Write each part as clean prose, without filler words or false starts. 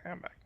I'm back.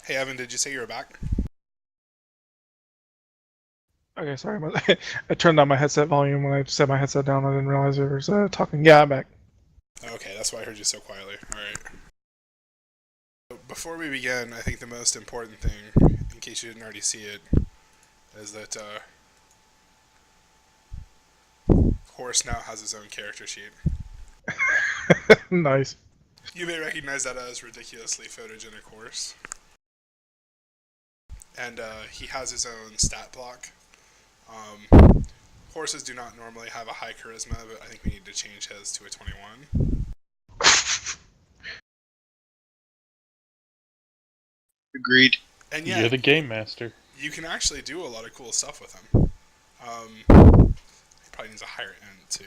Hey Evan, did you say you were back? Okay, sorry. I turned down my headset volume when I set my headset down. I didn't realize it was talking. Yeah, I'm back. Okay, that's why I heard you so quietly. Alright. Before we begin, I think the most important thing, in case you didn't already see it, is that Horse now has his own character sheet. Nice. You may recognize that as ridiculously photogenic Horse. And he has his own stat block. Horses do not normally have a high charisma, but I think we need to change his to a 21. Agreed. And You're yet, the game master. you can actually do a lot of cool stuff with him. He probably needs a higher end too.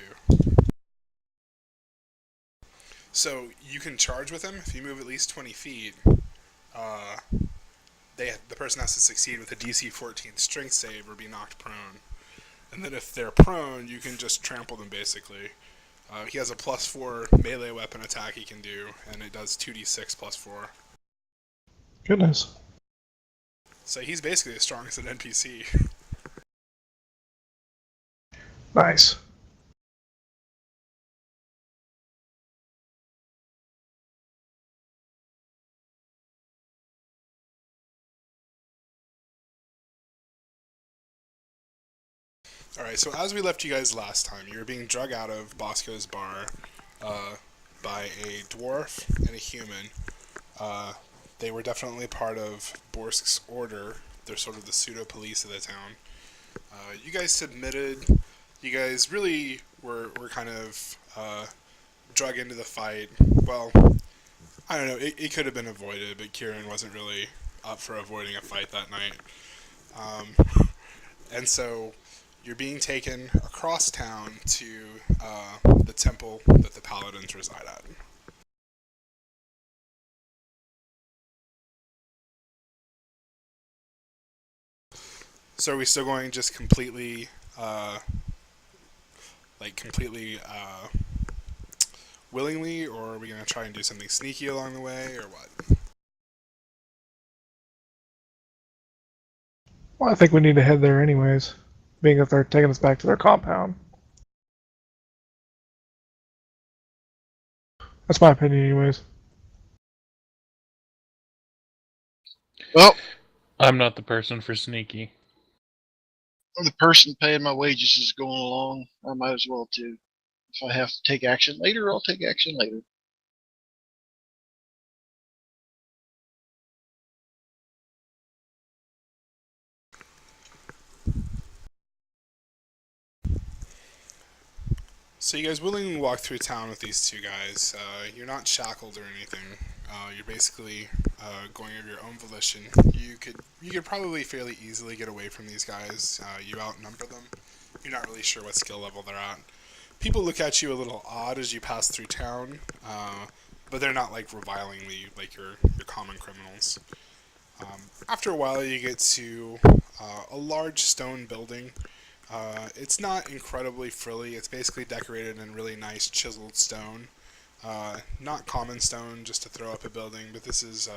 So you can charge with him if you move at least 20 feet. Uh, the person has to succeed with a DC 14 strength save or be knocked prone. And then if they're prone, you can just trample them basically. He has a +4 melee weapon attack he can do, and it does 2d6 +4. Goodness. So he's basically as strong as an NPC. Nice. Alright, so as we left you guys last time, you were being drug out of Bosco's bar by a dwarf and a human. They were definitely part of Borsk's order. They're sort of the pseudo-police of the town. You guys submitted. You guys really were kind of drug into the fight. Well, I don't know. It could have been avoided, but Kieran wasn't really up for avoiding a fight that night. And so you're being taken across town to the temple that the paladins reside at. So are we still going just completely, willingly, or are we going to try and do something sneaky along the way, or what? Well, I think we need to head there anyways, being that they're taking us back to their compound. That's my opinion, anyways. Well, I'm not the person for sneaky. the person paying my wages is going along. I might as well too. If I have to take action later, I'll take action later. So you guys willingly walk through town with these two guys. You're not shackled or anything. You're basically going of your own volition. You could probably fairly easily get away from these guys. You outnumber them. You're not really sure what skill level they're at. People look at you a little odd as you pass through town, but they're not like revilingly like your common criminals. After a while, you get to a large stone building. It's not incredibly frilly. It's basically decorated in really nice chiseled stone. Not common stone just to throw up a building, but this is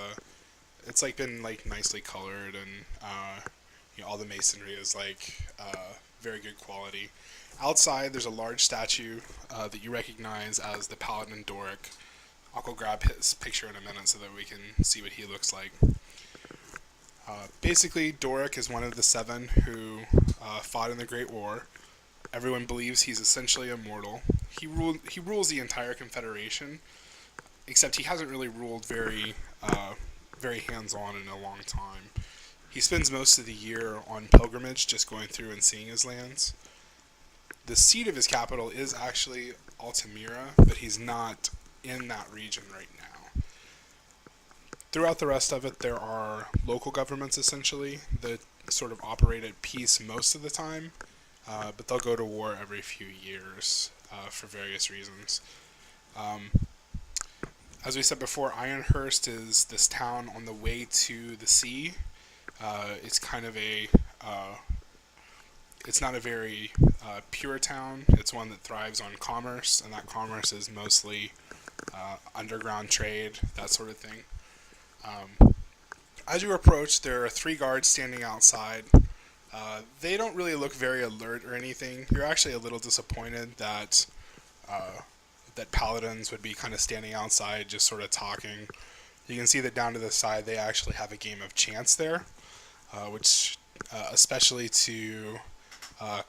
it's like been like nicely colored, and all the masonry is like very good quality. Outside, there's a large statue that you recognize as the Paladin Doric. I'll go grab his picture in a minute so that we can see what he looks like. Basically, Doric is one of the 7 who fought in the Great War. Everyone believes he's essentially immortal. He rules the entire Confederation, except he hasn't really ruled very hands-on in a long time. He spends most of the year on pilgrimage, just going through and seeing his lands. The seat of his capital is actually Altamira, but he's not in that region right now. Throughout the rest of it, there are local governments essentially that sort of operate at peace most of the time, but they'll go to war every few years for various reasons. As we said before, Ironhurst is this town on the way to the sea. It's kind of it's not a very pure town. It's one that thrives on commerce, and that commerce is mostly underground trade, that sort of thing. As you approach, there are 3 guards standing outside. They don't really look very alert or anything. You're actually a little disappointed that paladins would be kind of standing outside just sort of talking. You can see that down to the side they actually have a game of chance there, which especially to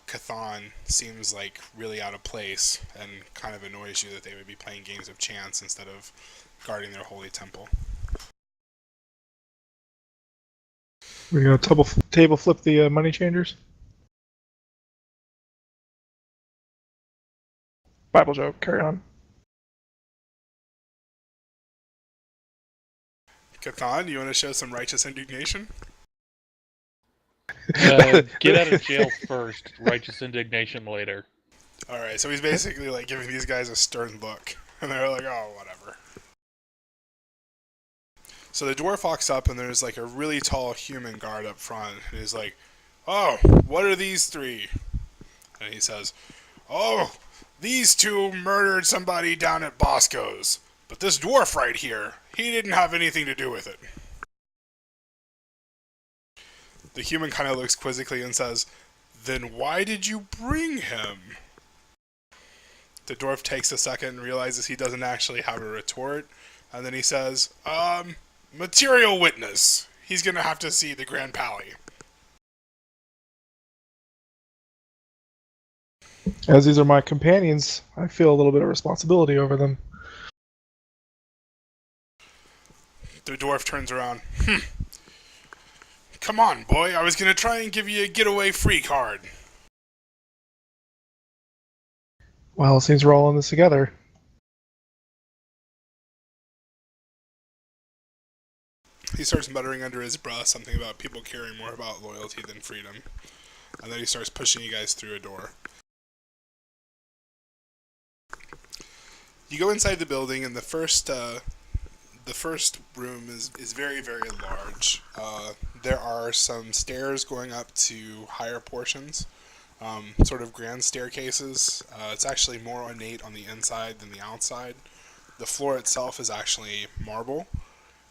Cthon seems like really out of place and kind of annoys you that they would be playing games of chance instead of guarding their holy temple. We're gonna table flip the money changers. Bible joke. Carry on. Cthon, you want to show some righteous indignation? Get out of jail first, righteous indignation later. Alright, so he's basically like giving these guys a stern look, and they're like, oh, whatever. So the dwarf walks up, and there's like a really tall human guard up front, and he's like, oh, what are these 3? And he says, oh, these 2 murdered somebody down at Bosco's, but this dwarf right here, he didn't have anything to do with it. The human kind of looks quizzically and says, then why did you bring him? The dwarf takes a second and realizes he doesn't actually have a retort, and then he says, material witness. He's gonna have to see the Grand Pally. As these are my companions, I feel a little bit of responsibility over them. The dwarf turns around. Come on, boy. I was gonna try and give you a getaway free card. Well, it seems we're all in this together. He starts muttering under his breath something about people caring more about loyalty than freedom. And then he starts pushing you guys through a door. You go inside the building, and the first room is very, very large. There are some stairs going up to higher portions, sort of grand staircases. It's actually more ornate on the inside than the outside. The floor itself is actually marble,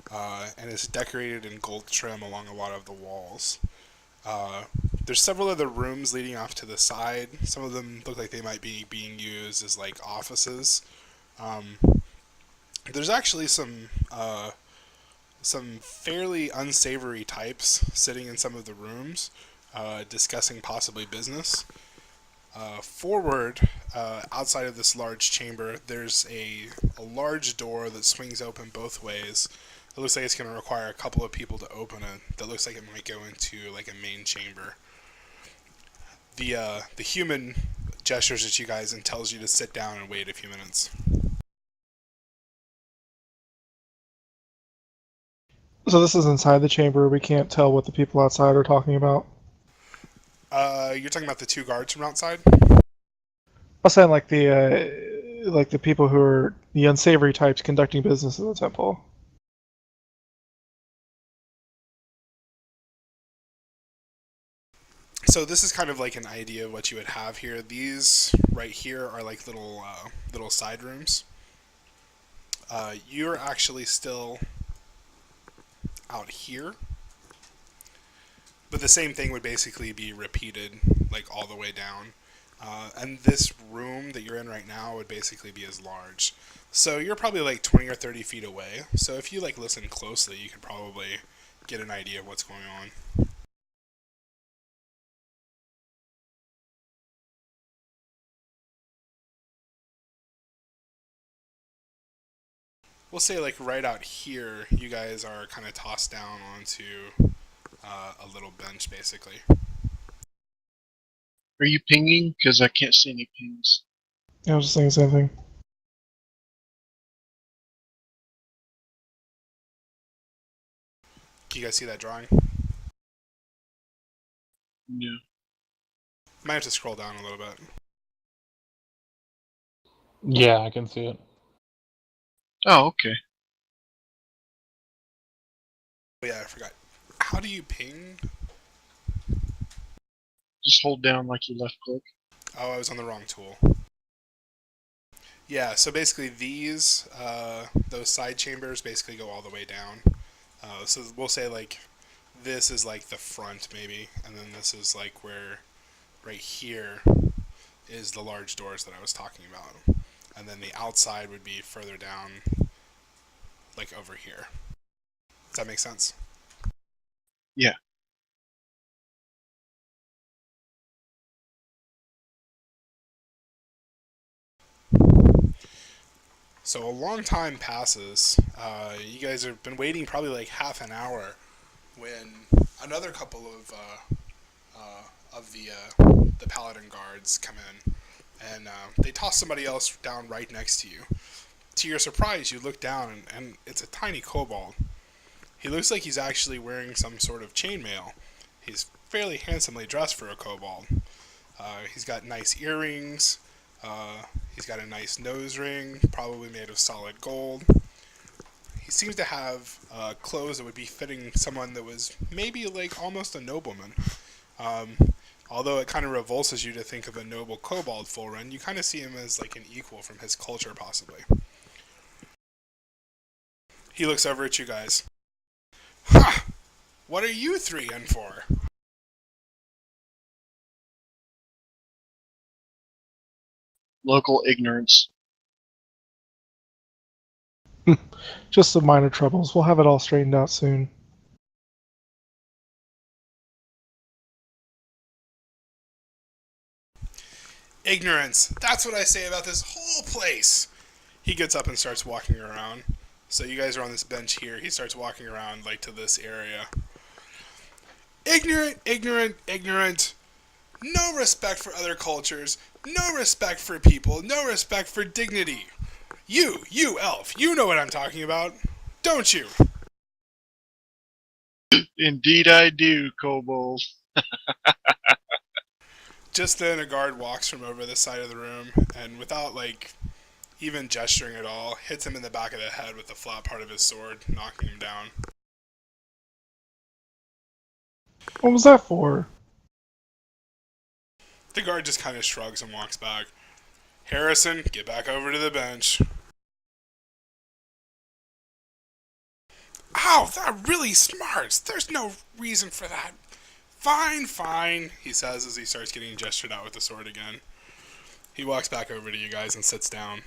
and it's decorated in gold trim along a lot of the walls. There's several other rooms leading off to the side. Some of them look like they might be being used as like offices. There's actually some fairly unsavory types sitting in some of the rooms, discussing possibly business. Forward, outside of this large chamber, there's a large door that swings open both ways. It looks like it's going to require a couple of people to open it. That looks like it might go into like a main chamber. The human gestures at you guys and tells you to sit down and wait a few minutes. So this is inside the chamber. We can't tell what the people outside are talking about. You're talking about the 2 guards from outside? I was saying like the people who are the unsavory types conducting business in the temple. So this is kind of like an idea of what you would have here. These right here are like little side rooms. You're actually still out here, but the same thing would basically be repeated like all the way down. And this room that you're in right now would basically be as large. So you're probably like 20 or 30 feet away. So if you like listen closely, you could probably get an idea of what's going on. We'll say like right out here, you guys are kind of tossed down onto a little bench, basically. Are you pinging? Because I can't see any pings. I was just saying the same thing. Can you guys see that drawing? No. Might have to scroll down a little bit. Yeah, I can see it. Oh, okay. Oh yeah, I forgot. How do you ping? Just hold down like you left click. Oh, I was on the wrong tool. Yeah, so basically these, those side chambers basically go all the way down. So we'll say like this is like the front maybe, and then this is like where right here is the large doors that I was talking about. And then the outside would be further down, like over here. Does that make sense? Yeah. So a long time passes. You guys have been waiting probably like half an hour when another couple of the paladin guards come in, and they toss somebody else down right next to you. To your surprise, you look down, and it's a tiny kobold. He looks like he's actually wearing some sort of chainmail. He's fairly handsomely dressed for a kobold. He's got nice earrings. He's got a nice nose ring, probably made of solid gold. He seems to have clothes that would be fitting someone that was maybe like almost a nobleman. Although it kind of revulses you to think of a noble kobold full run, you kind of see him as like an equal from his culture, possibly. He looks over at you guys. Ha! What are you three in for? Local ignorance. Just some minor troubles. We'll have it all straightened out soon. Ignorance. That's what I say about this whole place. He gets up and starts walking around. So you guys are on this bench here. He starts walking around like to this area. Ignorant, ignorant, ignorant. No respect for other cultures. No respect for people. No respect for dignity. You elf, you know what I'm talking about, don't you? Indeed I do, kobold. Just then a guard walks from over the side of the room and without like even gesturing at all, hits him in the back of the head with the flat part of his sword, knocking him down. What was that for? The guard just kind of shrugs and walks back. Harrison, get back over to the bench. Ow, that really smarts. There's no reason for that. Fine, fine, he says as he starts getting gestured out with the sword again. He walks back over to you guys and sits down.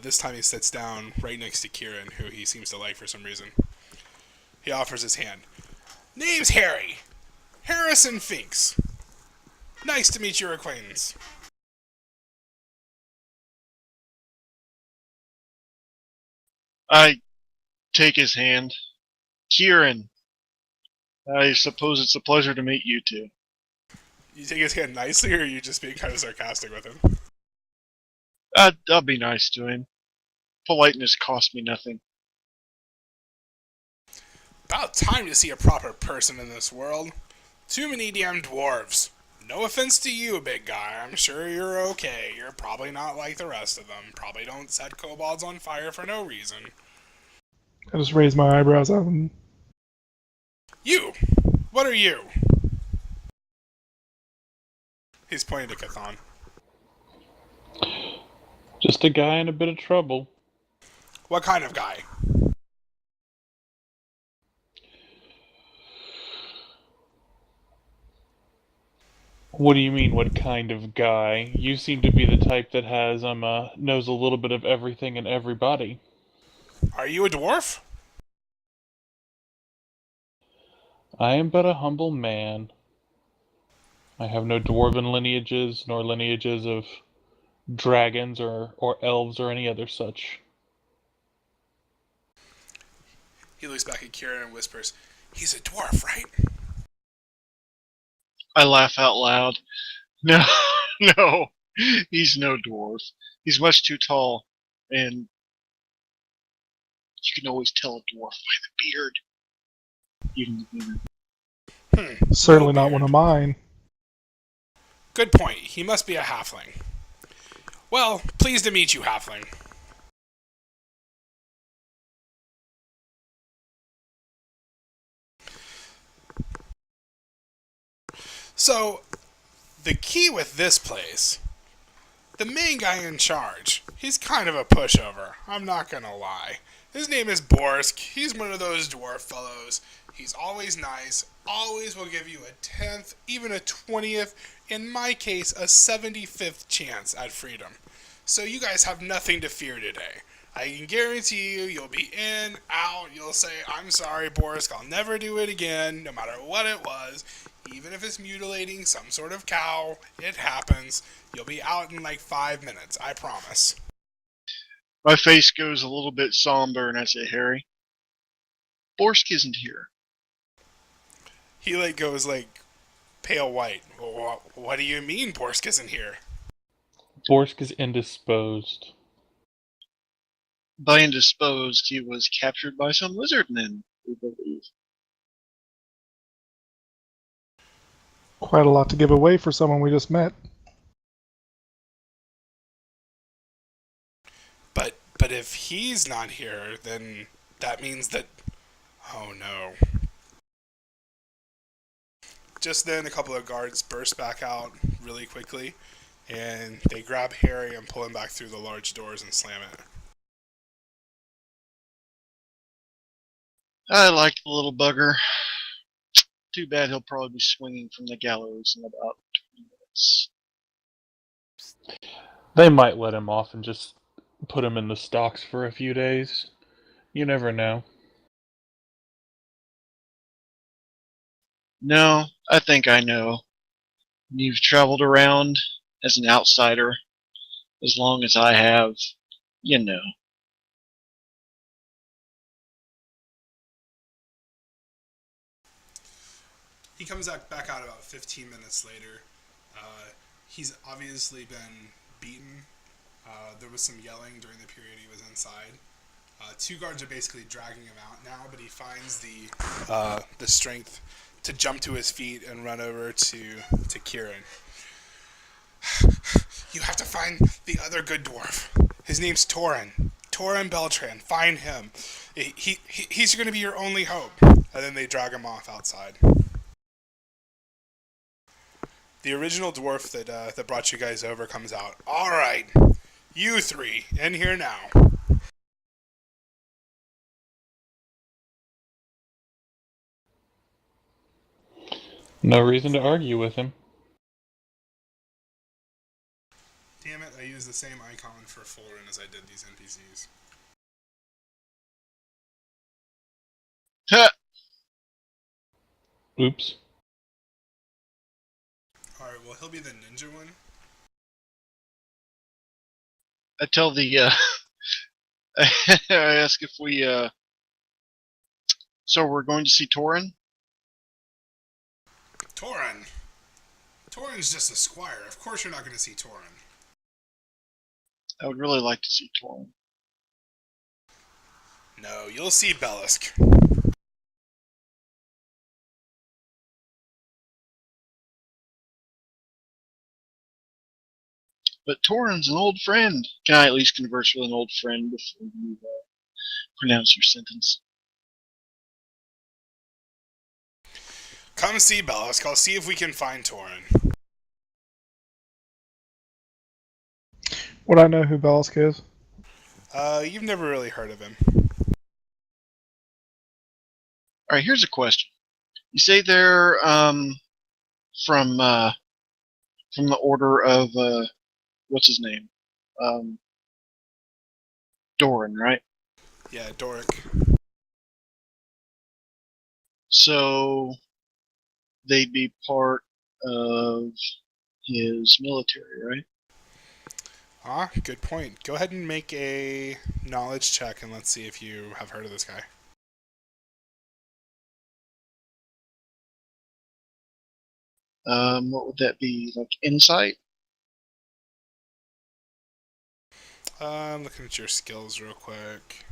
This time he sits down right next to Kieran, who he seems to like for some reason. He offers his hand. Name's Harry. Harrison Finks. Nice to meet your acquaintance. I take his hand. Kieran, I suppose it's a pleasure to meet you two. You take his hand nicely, or are you just being kind of sarcastic with him? I'll be nice to him. Politeness cost me nothing. About time to see a proper person in this world. Too many damn dwarves. No offense to you, big guy. I'm sure you're okay. You're probably not like the rest of them. Probably don't set kobolds on fire for no reason. I just raised my eyebrows at him. You! What are you? He's pointing to Cathan. Just a guy in a bit of trouble. What kind of guy? What do you mean, what kind of guy? You seem to be the type that has, knows a little bit of everything and everybody. Are you a dwarf? I am but a humble man. I have no dwarven lineages, nor lineages of dragons or elves or any other such. He looks back at Kieran and whispers, he's a dwarf, right? I laugh out loud. No, no, he's no dwarf. He's much too tall, and you can always tell a dwarf by the beard. even the human. Certainly no not beard. one of mine. Good point. He must be a halfling. Well, pleased to meet you, halfling. So, the key with this place, the main guy in charge, he's kind of a pushover. I'm not gonna lie. His name is Borsk. He's one of those dwarf fellows. He's always nice, always will give you a 10th, even a 20th, in my case, a 75th chance at freedom. So you guys have nothing to fear today. I can guarantee you, you'll be in, out, you'll say, I'm sorry, Borsk, I'll never do it again, no matter what it was. Even if it's mutilating some sort of cow, it happens. You'll be out in like 5 minutes, I promise. My face goes a little bit somber, and I say, Harry, Borsk isn't here. He like goes like pale white. What do you mean Borsk isn't here? Borsk is indisposed. By indisposed, he was captured by some lizard men, we believe. Quite a lot to give away for someone we just met. But if he's not here, then that means that... Oh no. Just then, a couple of guards burst back out really quickly, and they grab Harry and pull him back through the large doors and slam it. I like the little bugger. Too bad he'll probably be swinging from the gallows in about 20 minutes. They might let him off and just put him in the stocks for a few days. You never know. No, I think I know. You've traveled around as an outsider as long as I have, you know. He comes back out about 15 minutes later. He's obviously been beaten. There was some yelling during the period he was inside. Two guards are basically dragging him out now, but he finds the strength to jump to his feet and run over to Kieran. You have to find the other good dwarf. His name's Torin. Torin Beltran. Find him. He's going to be your only hope. And then they drag him off outside. The original dwarf that brought you guys over comes out. All right, you three, in here now. No reason to argue with him. Damn it, I used the same icon for Fulren as I did these NPCs. Ha! Oops. Alright, well, he'll be the ninja one. I tell the, I ask if we, so we're going to see Torin? Torin! Torin's just a squire. Of course you're not going to see Torin. I would really like to see Torin. No, you'll see Bellisk. But Torin's an old friend. Can I at least converse with an old friend before you pronounce your sentence? Come see Bellisk. I'll see if we can find Torin. Would I know who Bellisk is? You've never really heard of him. Alright, here's a question. You say they're from the order of what's his name? Doran, right? Yeah, Doric. So they'd be part of his military, right? Ah, good point. Go ahead and make a knowledge check and let's see if you have heard of this guy. What would that be? Like insight? I'm looking at your skills real quick.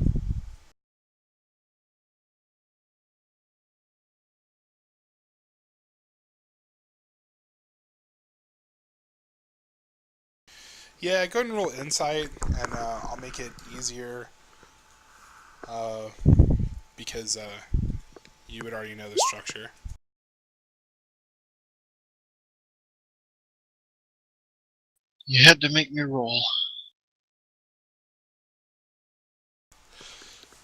Yeah, go ahead and roll insight, and I'll make it easier uh, because you would already know the structure. You had to make me roll.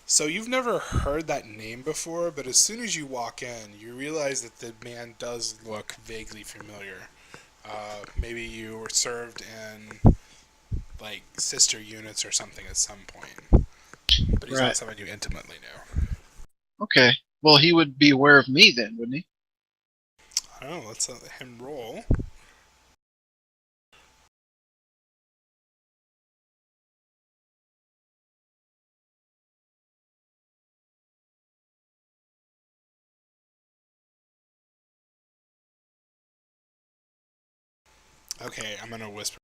So you've never heard that name before, but as soon as you walk in, you realize that the man does look vaguely familiar. Maybe you were served in like sister units or something at some point, but he's not Right. someone you intimately know. Okay. Well, he would be aware of me then, wouldn't he? I don't know. Let's let him roll. Okay, I'm gonna whisper.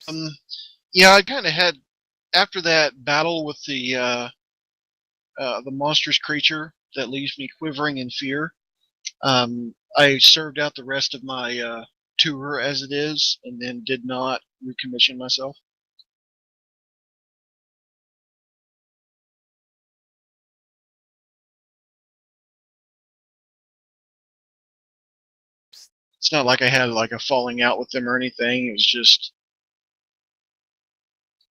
Um, yeah, I kind of had after that battle with the monstrous creature that leaves me quivering in fear. I served out the rest of my tour as it is, and then did not recommission myself. It's not like I had like a falling out with them or anything. It was just,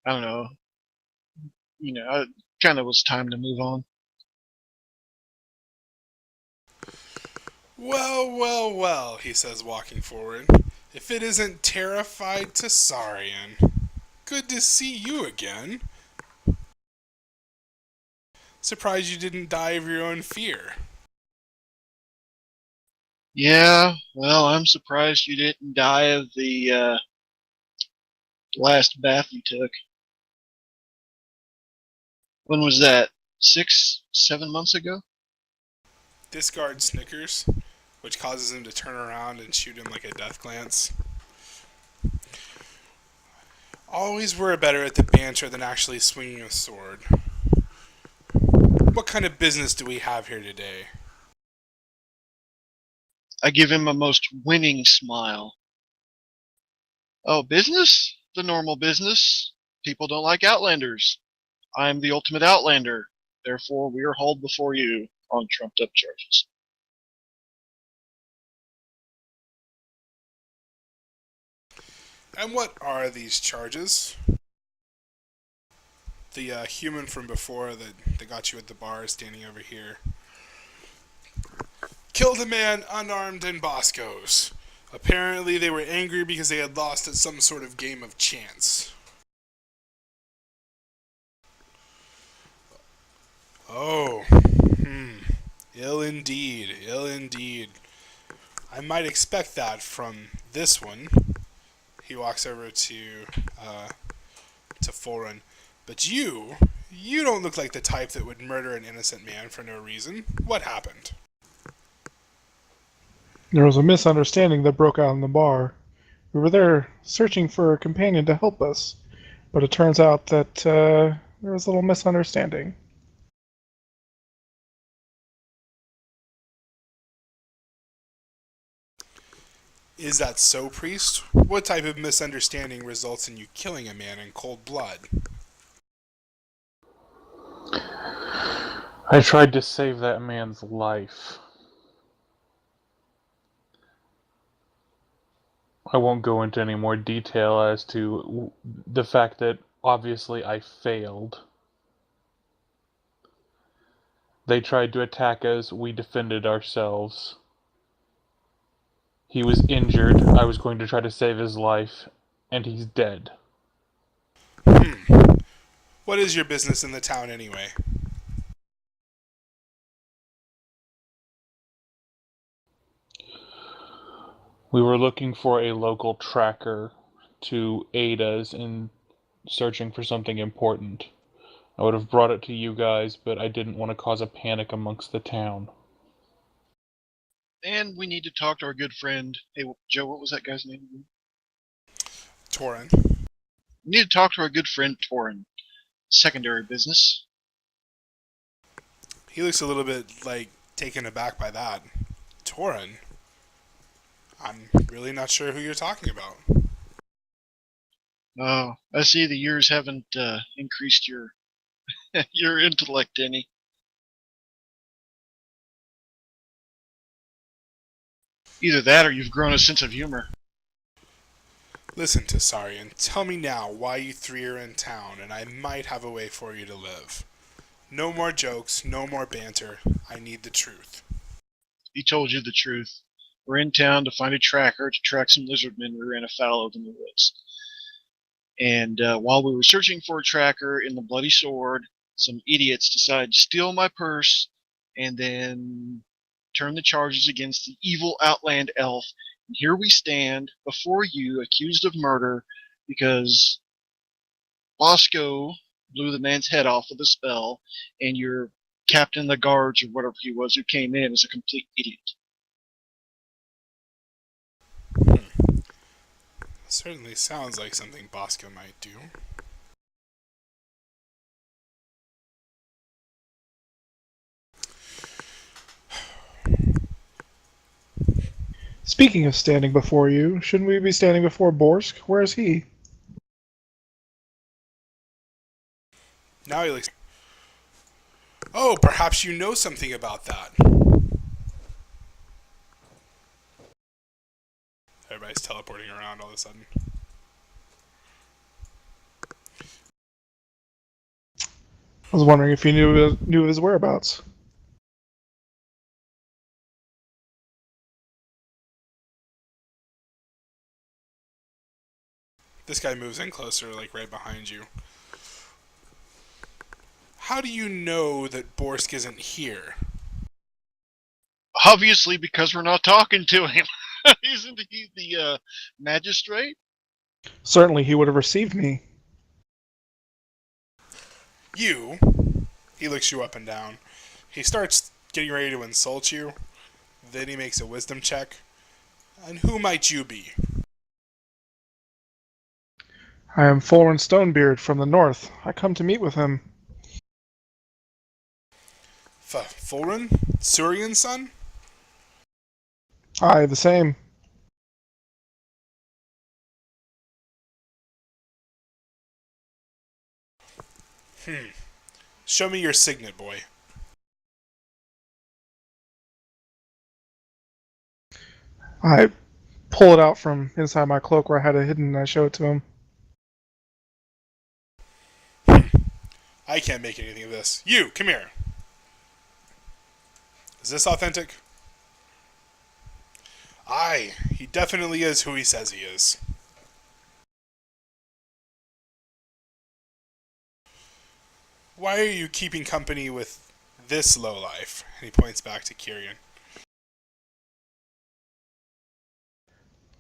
I don't know. It kind of was time to move on. Well, well, well, he says, walking forward. If it isn't terrified Tessarian. Good to see you again. Surprised you didn't die of your own fear. Yeah, well, I'm surprised you didn't die of the last bath you took. When was that? 6, 7 months ago? Discard Snickers, which causes him to turn around and shoot him like a death glance. Always were better at the banter than actually swinging a sword. What kind of business do we have here today? I give him a most winning smile. Oh, business? The normal business. People don't like Outlanders. I'm the ultimate Outlander. Therefore, we are hauled before you on trumped up charges. And what are these charges? The human from before that got you at the bar is standing over here. Killed a man unarmed in Boscos. Apparently they were angry because they had lost at some sort of game of chance. Oh, ill indeed, ill indeed. I might expect that from this one. He walks over to Fulrun. But you don't look like the type that would murder an innocent man for no reason. What happened? There was a misunderstanding that broke out in the bar. We were there searching for a companion to help us, but it turns out that there was a little misunderstanding. Is that so, priest? What type of misunderstanding results in you killing a man in cold blood? I tried to save that man's life. I won't go into any more detail as to the fact that obviously I failed. They tried to attack us, we defended ourselves. He was injured, I was going to try to save his life, and he's dead. What is your business in the town anyway? We were looking for a local tracker to aid us in searching for something important. I would have brought it to you guys, but I didn't want to cause a panic amongst the town. And we need to talk to our good friend. Hey, Joe, what was that guy's name again? Torin. We need to talk to our good friend Torin. Secondary business. He looks a little bit like taken aback by that. Torin? I'm really not sure who you're talking about. Oh, I see the years haven't increased your your intellect any. Either that or you've grown a sense of humor. Listen, Tessarian, tell me now why you three are in town, and I might have a way for you to live. No more jokes, no more banter. I need the truth. He told you the truth. We're in town to find a tracker to track some lizardmen we ran afoul of in the woods. And while we were searching for a tracker in the Bloody Sword, some idiots decided to steal my purse and then turn the charges against the evil Outland elf. And here we stand before you, accused of murder, because Bosco blew the man's head off with a spell, and your captain of the guards, or whatever he was, who came in, is a complete idiot. Certainly sounds like something Bosco might do. Speaking of standing before you, shouldn't we be standing before Borsk? Where is he? Now he looks. Oh, perhaps you know something about that. Everybody's teleporting around all of a sudden. I was wondering if you knew his whereabouts. This guy moves in closer, like right behind you. How do you know that Borsk isn't here? Obviously, because we're not talking to him. Isn't he the magistrate? Certainly he would have received me. You? He looks you up and down. He starts getting ready to insult you. Then he makes a wisdom check. And who might you be? I am Fulren Stonebeard from the north. I come to meet with him. Fulren? Surian's son? Aye, the same. Show me your signet, boy. I pull it out from inside my cloak where I had it hidden and I show it to him. I can't make anything of this. You, come here. Is this authentic? Aye, he definitely is who he says he is. Why are you keeping company with this lowlife? And he points back to Kyrian.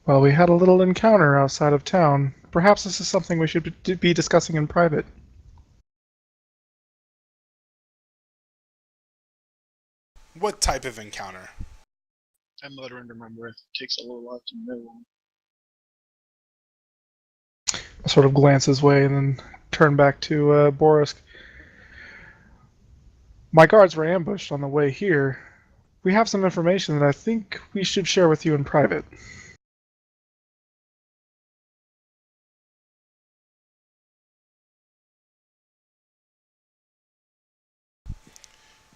Well, we had a little encounter outside of town. Perhaps this is something we should be discussing in private. What type of encounter? I mutter under my breath. It takes a little while to know one. I sort of glance his way and then turn back to Borisk. My guards were ambushed on the way here. We have some information that I think we should share with you in private.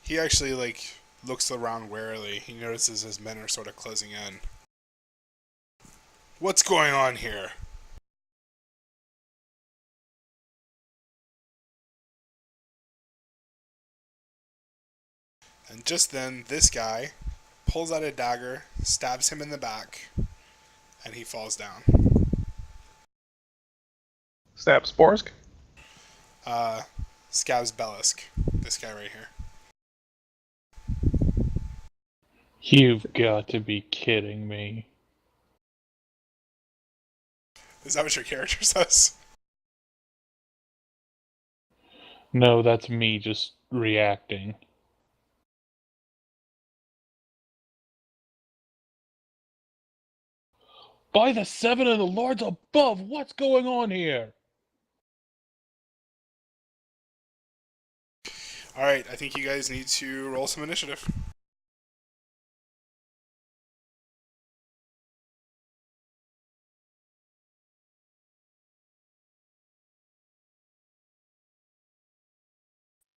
He actually, looks around warily. He notices his men are sort of closing in. What's going on here? And just then, this guy pulls out a dagger, stabs him in the back, and he falls down. Stabs Borisk? Scabs Bellisk. This guy right here. You've got to be kidding me. Is that what your character says? No, that's me just reacting. By the seven of the lords above, what's going on here? Alright, I think you guys need to roll some initiative.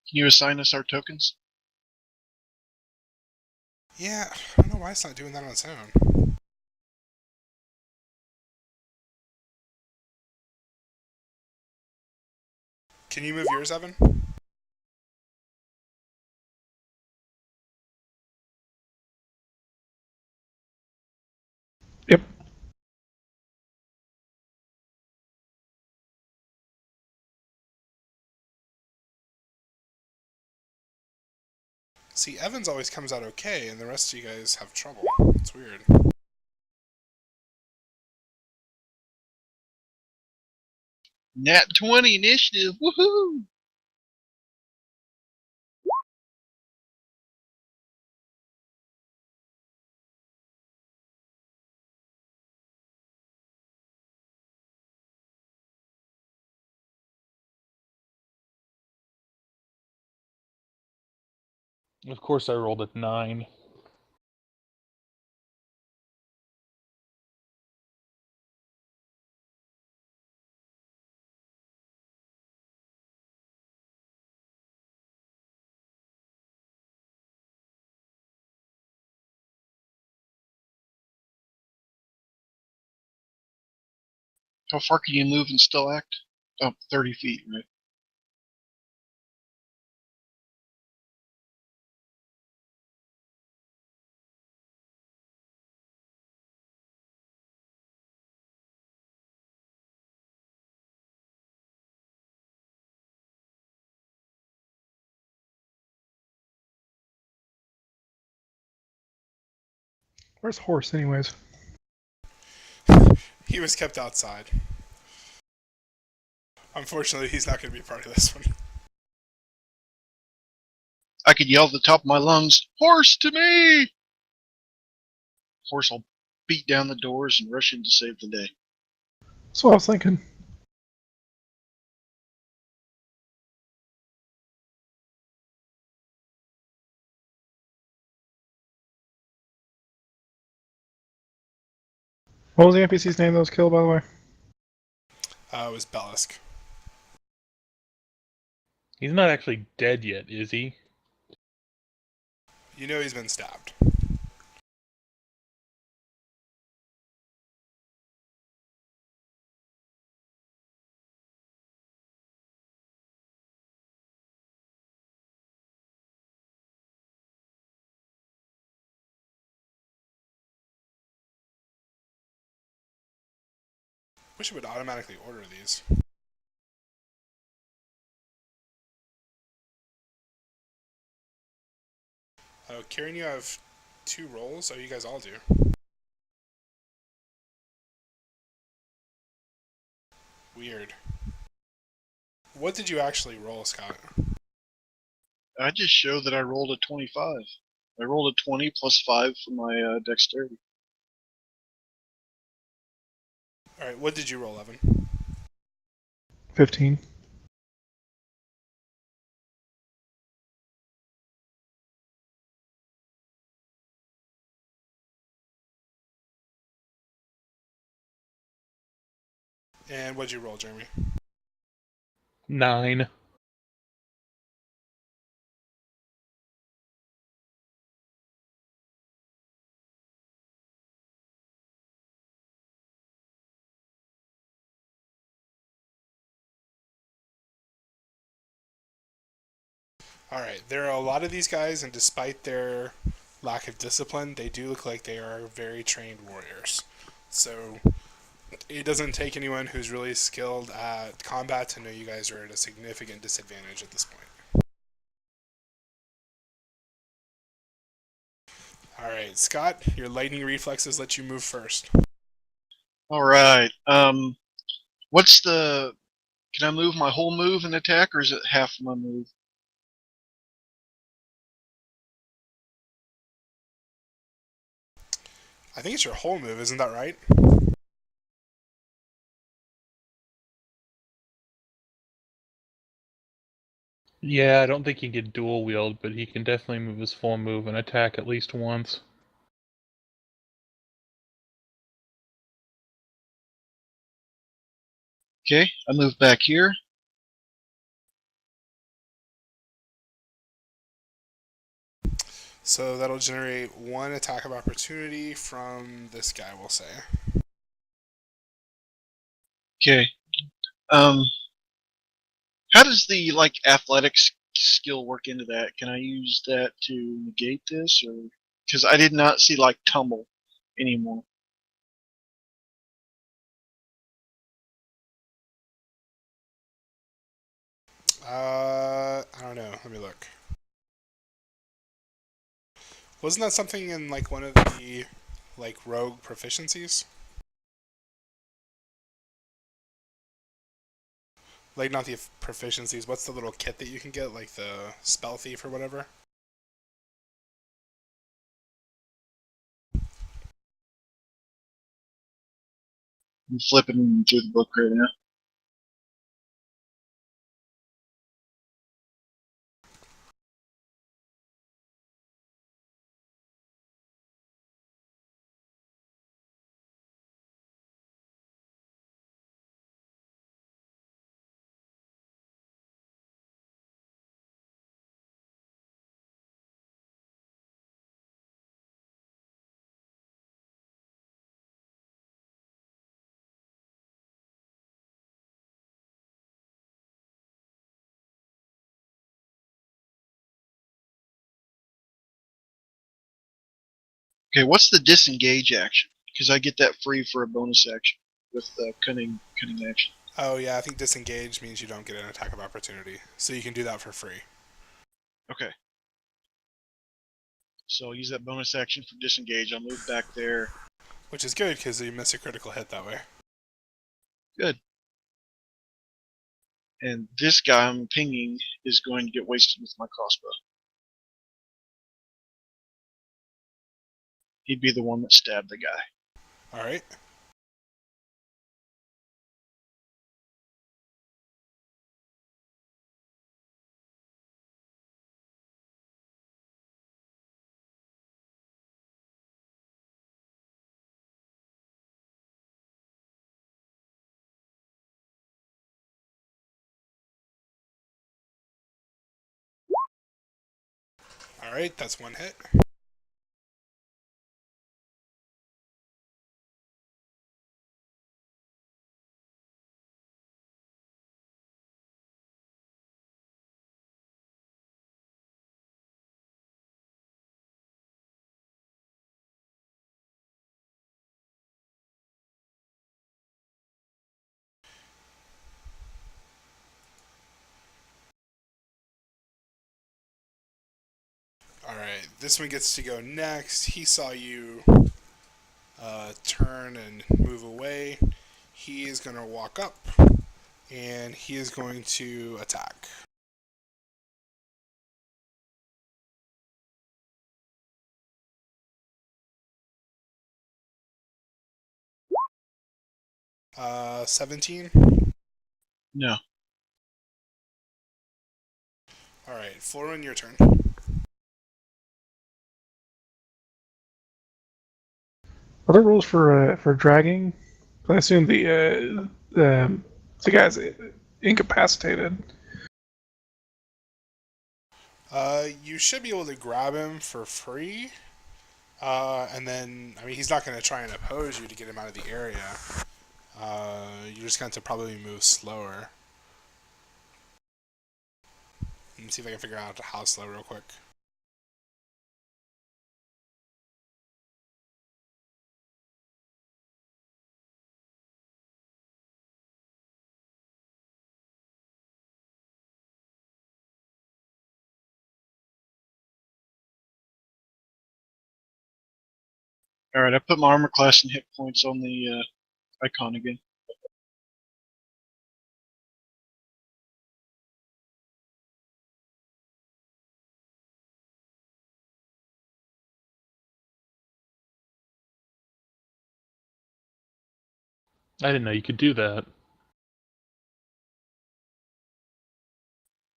Can you assign us our tokens? Yeah, I don't know why it's not doing that on its own. Can you move yours, Evan? Yep. See, Evans always comes out okay, and the rest of you guys have trouble. It's weird. Nat 20 initiative. Woohoo! Of course, I rolled a 9. How far can you move and still act? Oh, 30 feet, right? Where's Horse, anyways? He was kept outside. Unfortunately, he's not going to be part of this one. I could yell at the top of my lungs, "Horse to me!" Horse will beat down the doors and rush in to save the day. That's what I was thinking. What was the NPC's name that was killed, by the way? It was Bellisk. He's not actually dead yet, is he? You know he's been stabbed. Wish it would automatically order these. Oh, Kieran, you have 2 rolls? Oh, you guys all do. Weird. What did you actually roll, Scott? I just showed that I rolled a 25. I rolled a 20 plus 5 for my dexterity. Alright, what did you roll, Evan? 15. And what did you roll, Jeremy? 9. Alright, there are a lot of these guys, and despite their lack of discipline, they do look like they are very trained warriors. So, it doesn't take anyone who's really skilled at combat to know you guys are at a significant disadvantage at this point. Alright, Scott, your lightning reflexes let you move first. Alright, what's the... Can I move my whole move and attack, or is it half of my move? I think it's your whole move, isn't that right? Yeah, I don't think he can dual wield, but he can definitely move his full move and attack at least once. Okay, I move back here. So that'll generate one attack of opportunity from this guy, we'll say. Okay. Um, how does the athletics skill work into that? Can I use that to negate this, or because I did not see tumble anymore? I don't know. Let me look. Wasn't that something in one of the rogue proficiencies? Like not the proficiencies. What's the little kit that you can get, like the spell thief or whatever? I'm flipping through the book right now. Okay, what's the disengage action? Because I get that free for a bonus action with the cunning action. Oh yeah, I think disengage means you don't get an attack of opportunity, so you can do that for free. Okay. So I'll use that bonus action for disengage. I'll move back there. Which is good because you miss a critical hit that way. Good. And this guy I'm pinging is going to get wasted with my crossbow. He'd be the one that stabbed the guy. All right. All right, that's one hit. All right, this one gets to go next. He saw you turn and move away. He is going to walk up and he is going to attack. Uh, 17. No. All right, Florin, your turn. Are there rules for dragging? I assume the guy's incapacitated. You should be able to grab him for free. And then, I mean, he's not going to try and oppose you to get him out of the area. You're just going to probably move slower. Let me see if I can figure out how slow real quick. All right, I put my armor class and hit points on the icon again. I didn't know you could do that.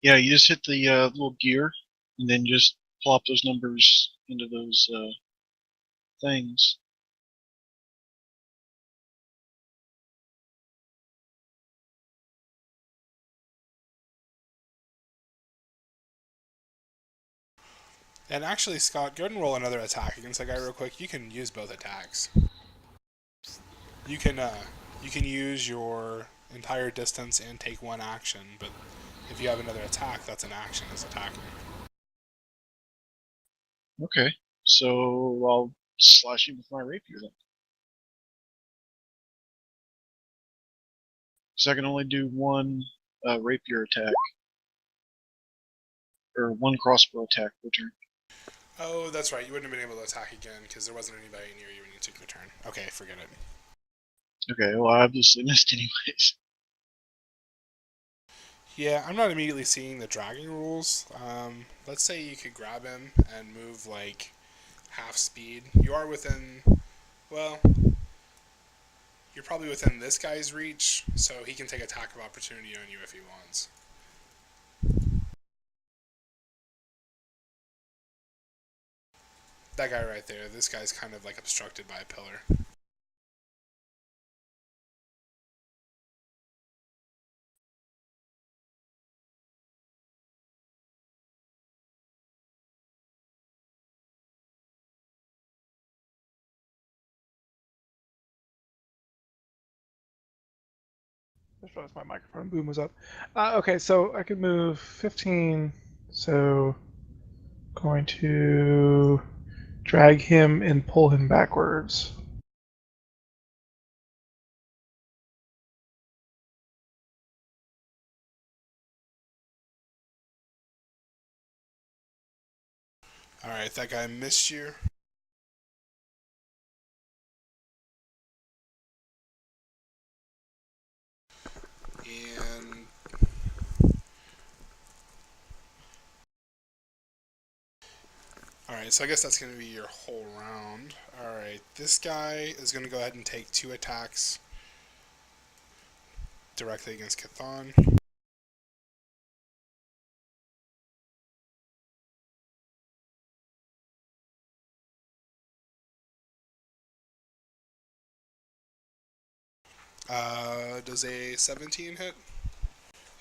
Yeah, you just hit the little gear, and then just plop those numbers into those things. And actually, Scott, go ahead and roll another attack against that guy real quick. You can use both attacks. You can use your entire distance and take one action, but if you have another attack, that's an action as attacking. Okay, so I'll slash him with my rapier then. So I can only do one rapier attack, or one crossbow attack per turn. Oh, that's right. You wouldn't have been able to attack again because there wasn't anybody near you when you took your turn. Okay, forget it. Okay, well I obviously missed anyways. Yeah, I'm not immediately seeing the dragging rules. Let's say you could grab him and move like half speed. You are within, well, you're probably within this guy's reach, so he can take attack of opportunity on you if he wants. That guy right there, this guy's kind of like obstructed by a pillar. I just realized my microphone boom was up. Okay, so I could move 15. So going to drag him and pull him backwards. Alright, that guy missed you. And alright, so I guess that's going to be your whole round. Alright, this guy is going to go ahead and take 2 attacks directly against Chthon. Does a 17 hit?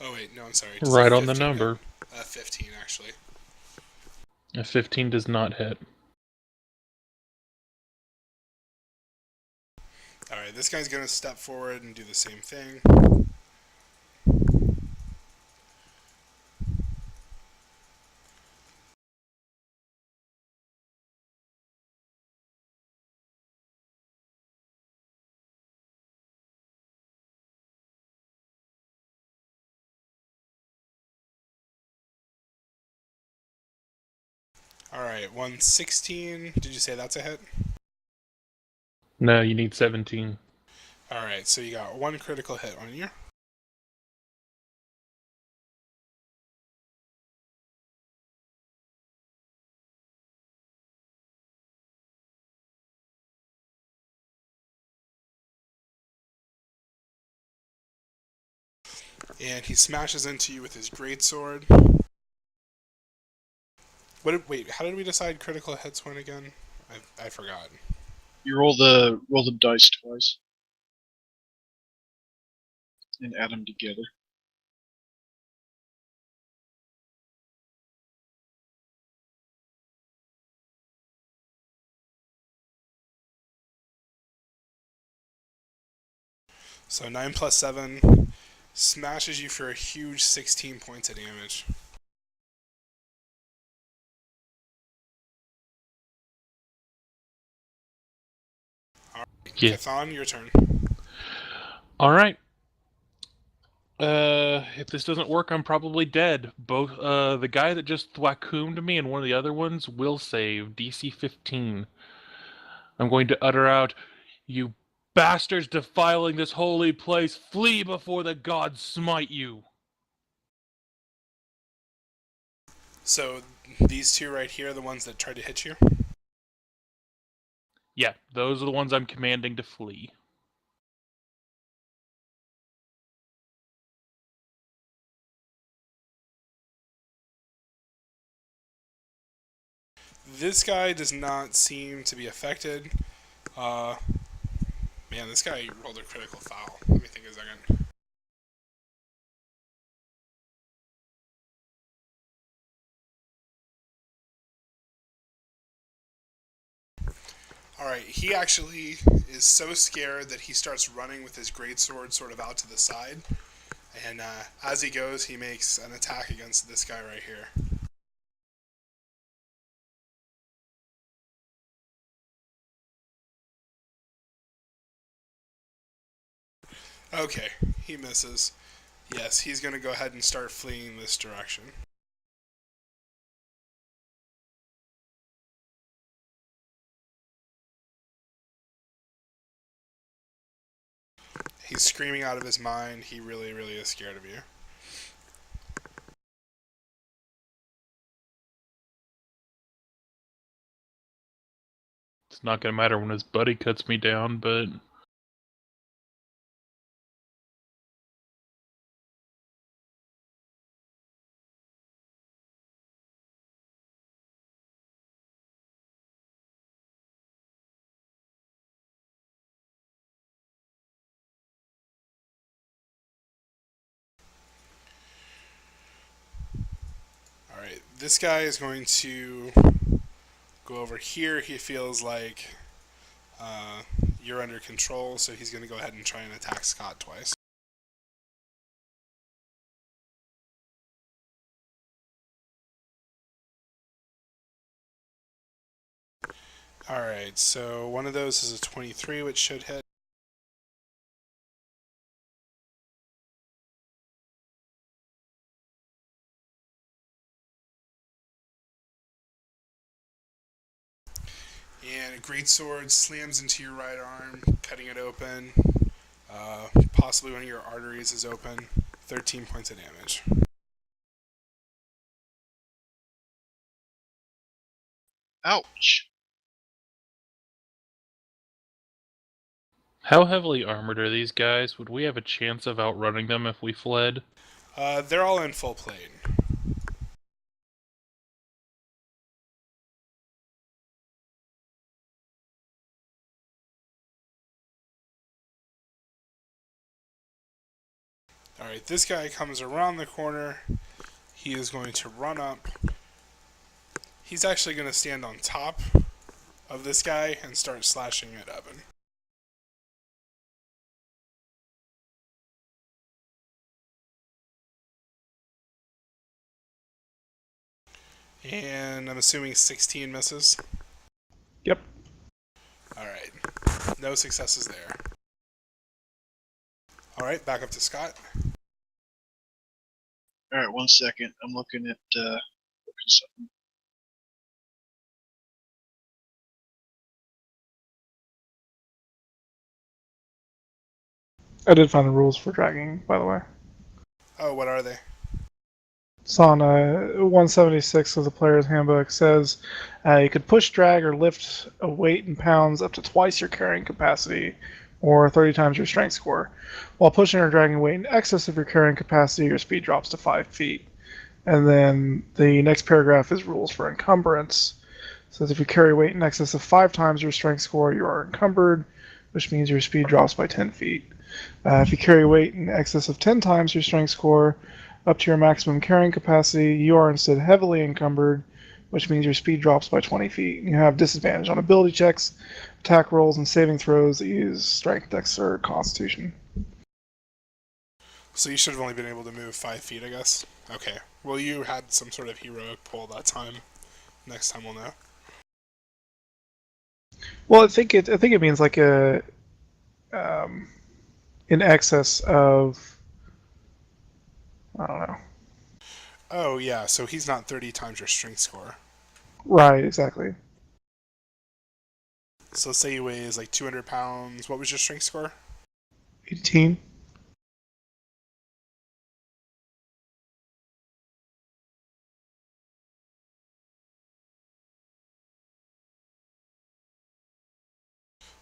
Oh wait, no, I'm sorry. Does Right a on the 15 number. hit? 15 actually. A 15 does not hit. Alright, this guy's going to step forward and do the same thing. Alright, 116. Did you say that's a hit? No, you need 17. Alright, so you got 1 critical hit on you. And he smashes into you with his greatsword. Wait, how did we decide critical hits win again? I forgot. You roll the dice twice, and add them together. So 9 plus 7 smashes you for a huge 16 points of damage. Yeah. Chthon, your turn. Alright. If this doesn't work, I'm probably dead. Both, the guy that just thwacoomed me and one of the other ones will save. DC 15. I'm going to utter out, "You bastards defiling this holy place, flee before the gods smite you!" So these two right here are the ones that tried to hit you? Yeah, those are the ones I'm commanding to flee. This guy does not seem to be affected. Uh, Man, this guy rolled a critical foul. Let me think a second. Alright, he actually is so scared that he starts running with his greatsword sort of out to the side. And as he goes, he makes an attack against this guy right here. Okay, he misses. Yes, he's going to go ahead and start fleeing this direction. He's screaming out of his mind. He really, really is scared of you. It's not gonna matter when his buddy cuts me down, but Alright, this guy is going to go over here. He feels like uh, you're under control, so he's going to go ahead and try and attack Scott twice. Alright, so one of those is a 23, which should hit. And a greatsword slams into your right arm, cutting it open. Possibly one of your arteries is open. 13 points of damage. Ouch. how heavily armored are these guys? Would we have a chance of outrunning them if we fled? They're all in full plate. Alright, this guy comes around the corner. He is going to run up. He's actually going to stand on top of this guy and start slashing at Evan. And I'm assuming 16 misses. Yep. Alright, no successes there. Alright, back up to Scott. Alright, 1 second. I'm looking at something. I did find the rules for dragging, by the way. Oh, what are they? It's on 176 of the player's handbook. Says you could push, drag, or lift a weight in pounds up to twice your carrying capacity or 30 times your strength score. While pushing or dragging weight in excess of your carrying capacity, your speed drops to 5 feet. And then the next paragraph is rules for encumbrance. It says if you carry weight in excess of 5 times your strength score, you are encumbered, which means your speed drops by 10 feet. If you carry weight in excess of 10 times your strength score, up to your maximum carrying capacity, you are instead heavily encumbered, which means your speed drops by 20 feet. You have disadvantage on ability checks, attack rolls, and saving throws that use strength, dex, or constitution. So you should have only been able to move 5 feet, I guess? Okay. Well, you had some sort of heroic pull that time. Next time we'll know. Well, I think it means like a in excess of, I don't know. Oh, yeah, so he's not 30 times your strength score. Right, exactly. So let's say he weighs like 200 pounds. What was your strength score? 18.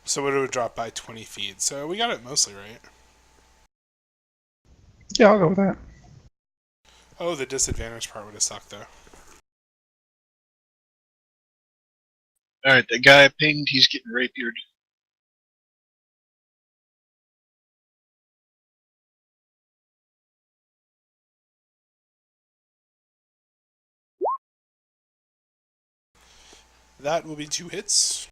So it would drop by 20 feet. So we got it mostly right. Yeah, I'll go with that. Oh, the disadvantage part would have sucked, though. Alright, the guy I pinged, he's getting rapiered. That will be 2 hits.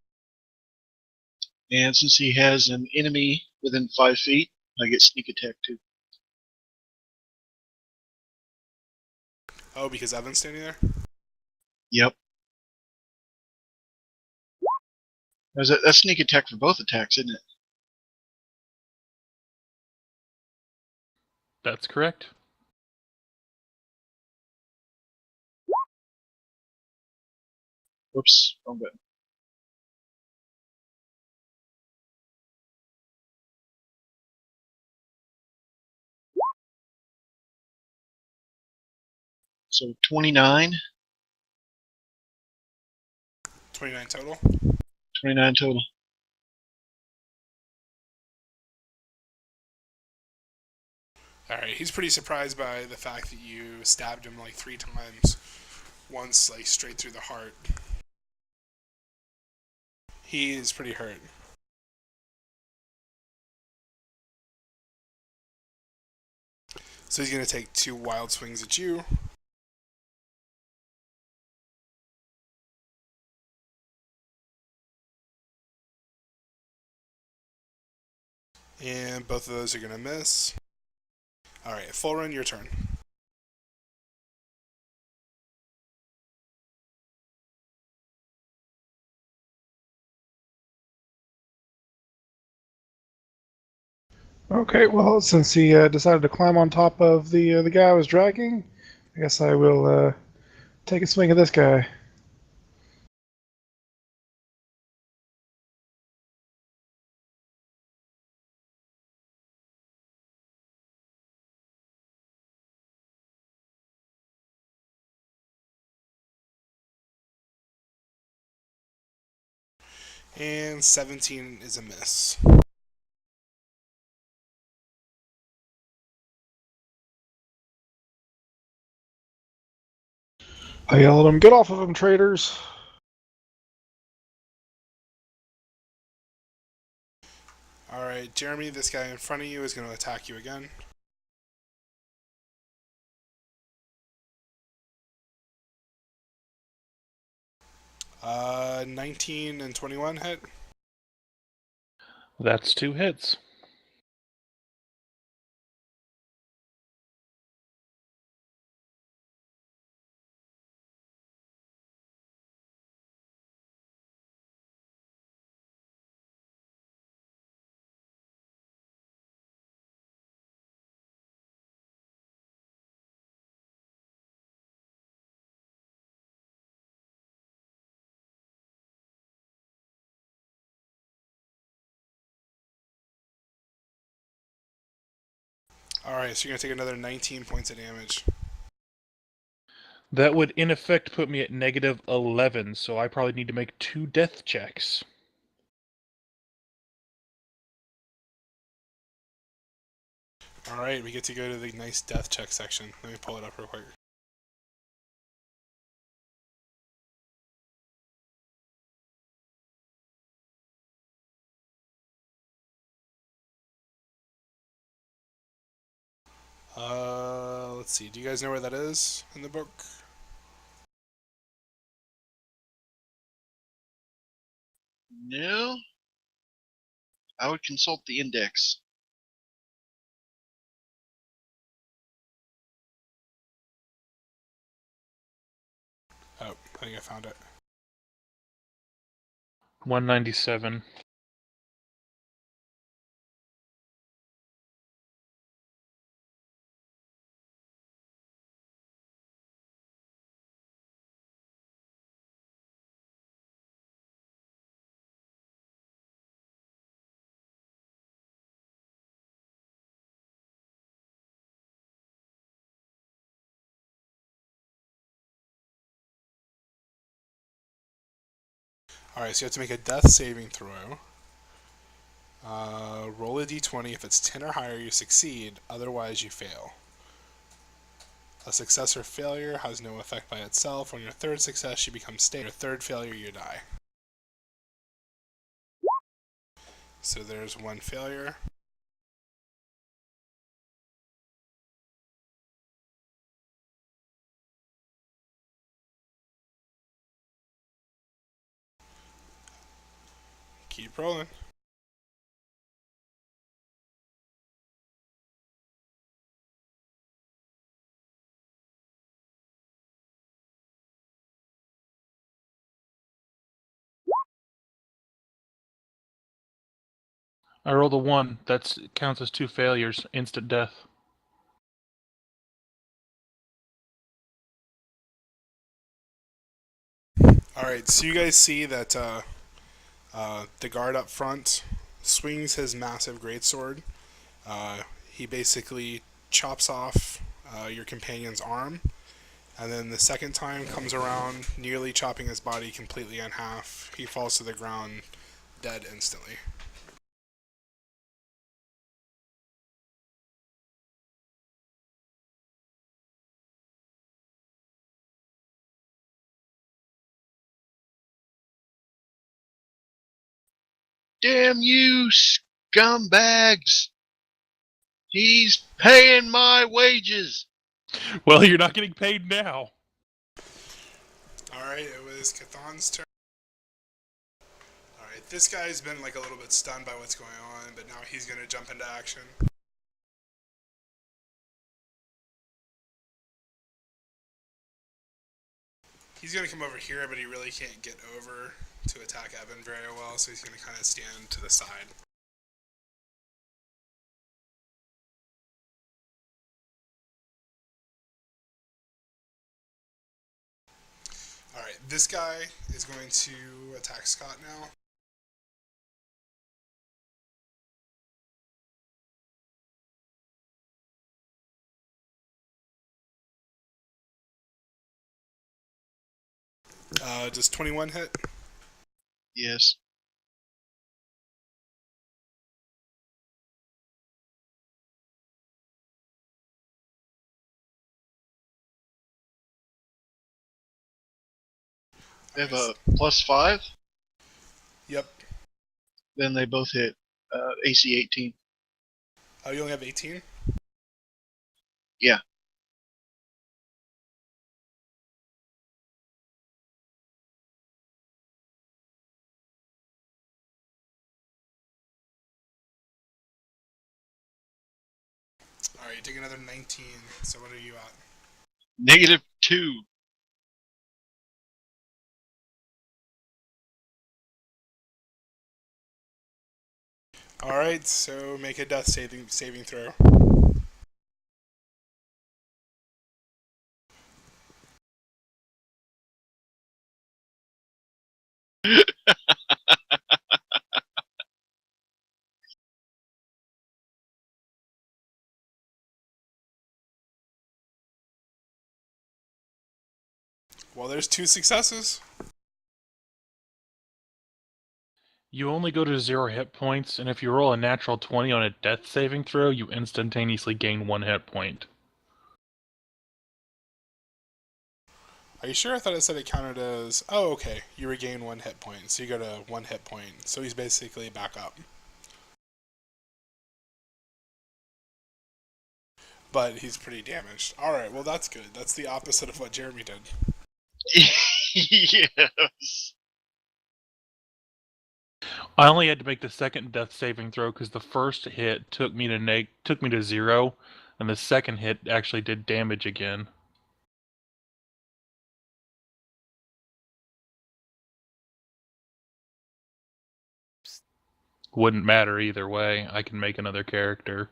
And since he has an enemy within 5 feet, I get sneak attack too. Oh, because Evan's standing there? Yep. That's sneak attack for both attacks, isn't it? That's correct. Whoops, wrong button. So 29. 29 total. 29 total. Alright, he's pretty surprised by the fact that you stabbed him like 3 times. Once, like, straight through the heart. He is pretty hurt. So he's going to take 2 wild swings at you. And both of those are going to miss. Alright, full run, your turn. Okay, well, since he decided to climb on top of the guy I was dragging, I guess I will take a swing at this guy. And 17 is a miss. I yell at him, "Get off of him, traitors!" Alright, Jeremy, this guy in front of you is going to attack you again. 19 and 21 hit. That's 2 hits. Alright, so you're going to take another 19 points of damage. That would in effect put me at negative 11, so I probably need to make 2 death checks. Alright, we get to go to the nice death check section. Let me pull it up real quick. Let's see. Do you guys know where that is in the book? No. I would consult the index. Oh, I think I found it. 197. Alright, so you have to make a death saving throw. Roll a d20. If it's 10 or higher, you succeed. Otherwise, you fail. A success or failure has no effect by itself. On your third success, you become stable. Your third failure, you die. So there's one failure. Keep rolling. I rolled a 1. That counts as 2 failures. Instant death. Alright, so you guys see that the guard up front swings his massive greatsword. He basically chops off your companion's arm, and then the second time comes around, nearly chopping his body completely in half. He falls to the ground, dead instantly. Damn you, scumbags! He's paying my wages! Well, you're not getting paid now. Alright, it was Cathan's turn. Alright, this guy's been like a little bit stunned by what's going on, but now he's gonna jump into action. He's gonna come over here, but he really can't get over to attack Evan very well, so he's gonna kind of stand to the side. Alright, this guy is going to attack Scott now. Does 21 hit? Yes. They have a +5? Yep. Then they both hit AC 18. Oh, you only have 18? Yeah. Alright, you take another 19. So what are you at? -2. Alright, so make a death saving throw. Well, there's 2 successes. You only go to 0 hit points, and if you roll a natural 20 on a death saving throw, you instantaneously gain 1 hit point. Are you sure? I thought it said it counted as... Oh, okay. You regain 1 hit point, so you go to 1 hit point. So he's basically back up. But he's pretty damaged. Alright, well that's good. That's the opposite of what Jeremy did. Yes. I only had to make the second death saving throw because the first hit took me to 0, and the second hit actually did damage again. Wouldn't matter either way. I can make another character.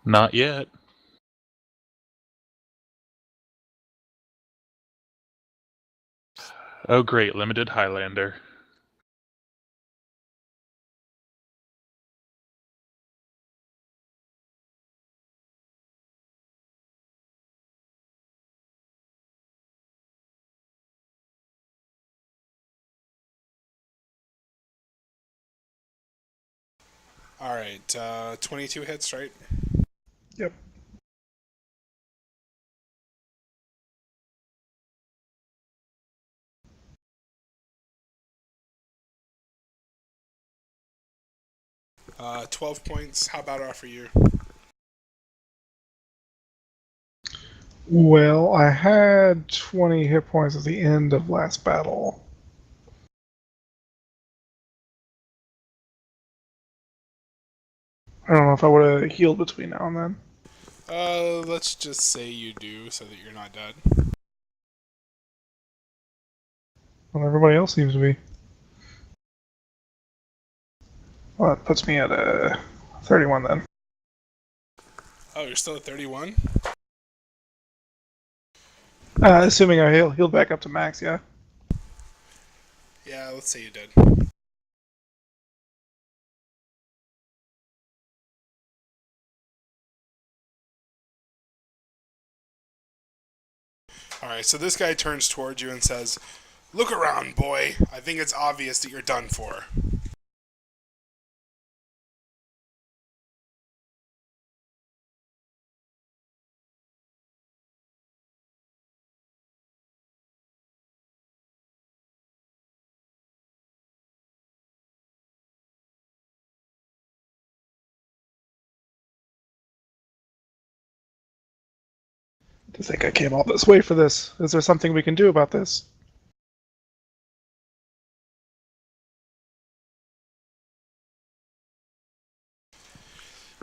Not yet. Oh great, limited Highlander. Alright, 22 hits, right? Yep. 12 points. How about offer you? Well, I had 20 hit points at the end of last battle. I don't know if I would have healed between now and then. Let's just say you do, so that you're not dead. Well, everybody else seems to be. Well, that puts me at 31 then. Oh, you're still at 31? Assuming I healed back up to max, yeah. Yeah, let's say you did. Alright, so this guy turns towards you and says, "Look around, boy. I think it's obvious that you're done for." To think I came all this way for this. Is there something we can do about this?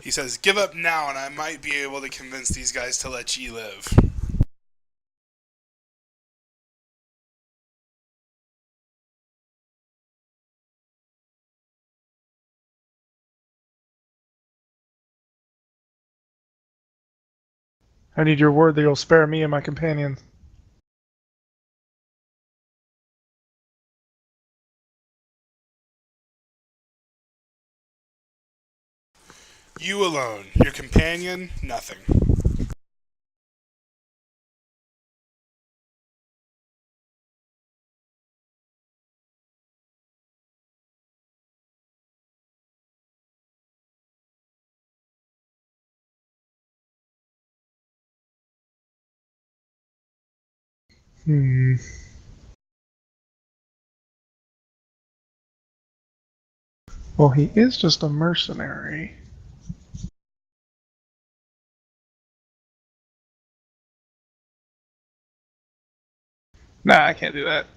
He says, "Give up now, and I might be able to convince these guys to let ye live." I need your word that you'll spare me and my companions. You alone. Your companion, nothing. Hmm. Well, he is just a mercenary. Nah, I can't do that.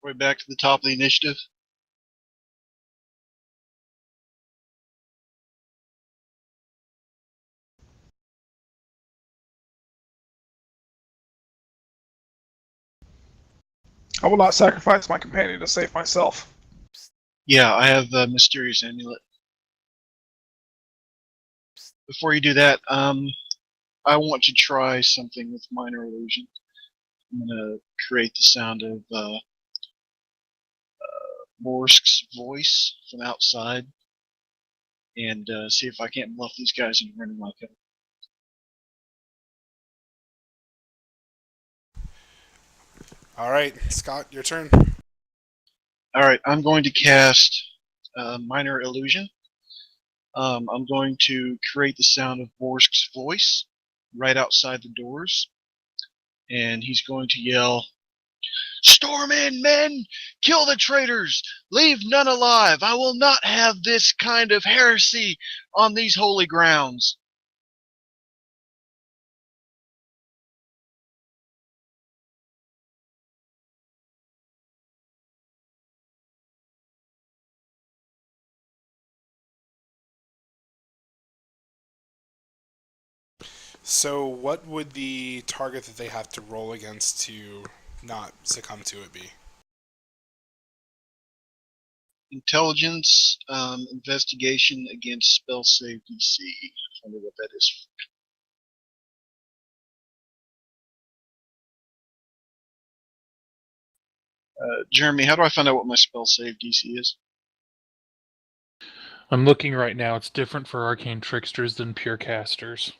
Way back to the top of the initiative. I will not sacrifice my companion to save myself. Yeah, I have a mysterious amulet. Before you do that, I want to try something with minor illusion. I'm gonna create the sound of Borsk's voice from outside, and see if I can't bluff these guys into running like him. Alright, Scott, your turn. All right, I'm going to cast minor illusion. I'm going to create the sound of Borsk's voice right outside the doors, and he's going to yell, "Storm in, men! Kill the traitors! Leave none alive! I will not have this kind of heresy on these holy grounds!" So, what would the target that they have to roll against to not succumb to it be? Intelligence, investigation against spell save DC. I wonder what that is. Jeremy, how do I find out what my spell save DC is? I'm looking right now. It's different for arcane tricksters than pure casters.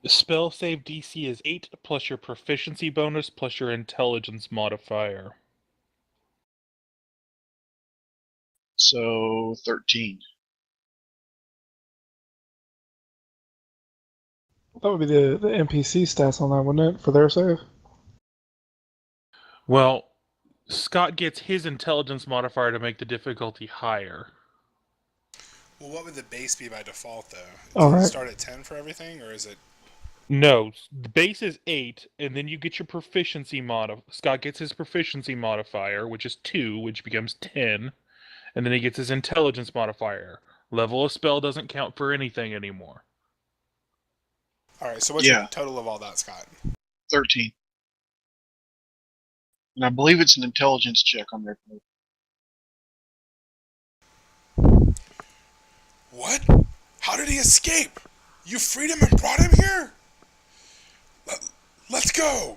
Spell save DC is 8 plus your proficiency bonus plus your intelligence modifier. So 13. That would be the NPC stats on that, wouldn't it, for their save? Well, Scott gets his intelligence modifier to make the difficulty higher. Well, what would the base be by default, though? All Does it right. start at 10 for everything, or is it... No, the base is 8, and then you get your proficiency Scott gets his proficiency modifier, which is 2, which becomes 10, and then he gets his intelligence modifier. Level of spell doesn't count for anything anymore. Alright, so what's your total of all that, Scott? 13. And I believe it's an intelligence check on their part. What? How did he escape? You freed him and brought him here? Let's go!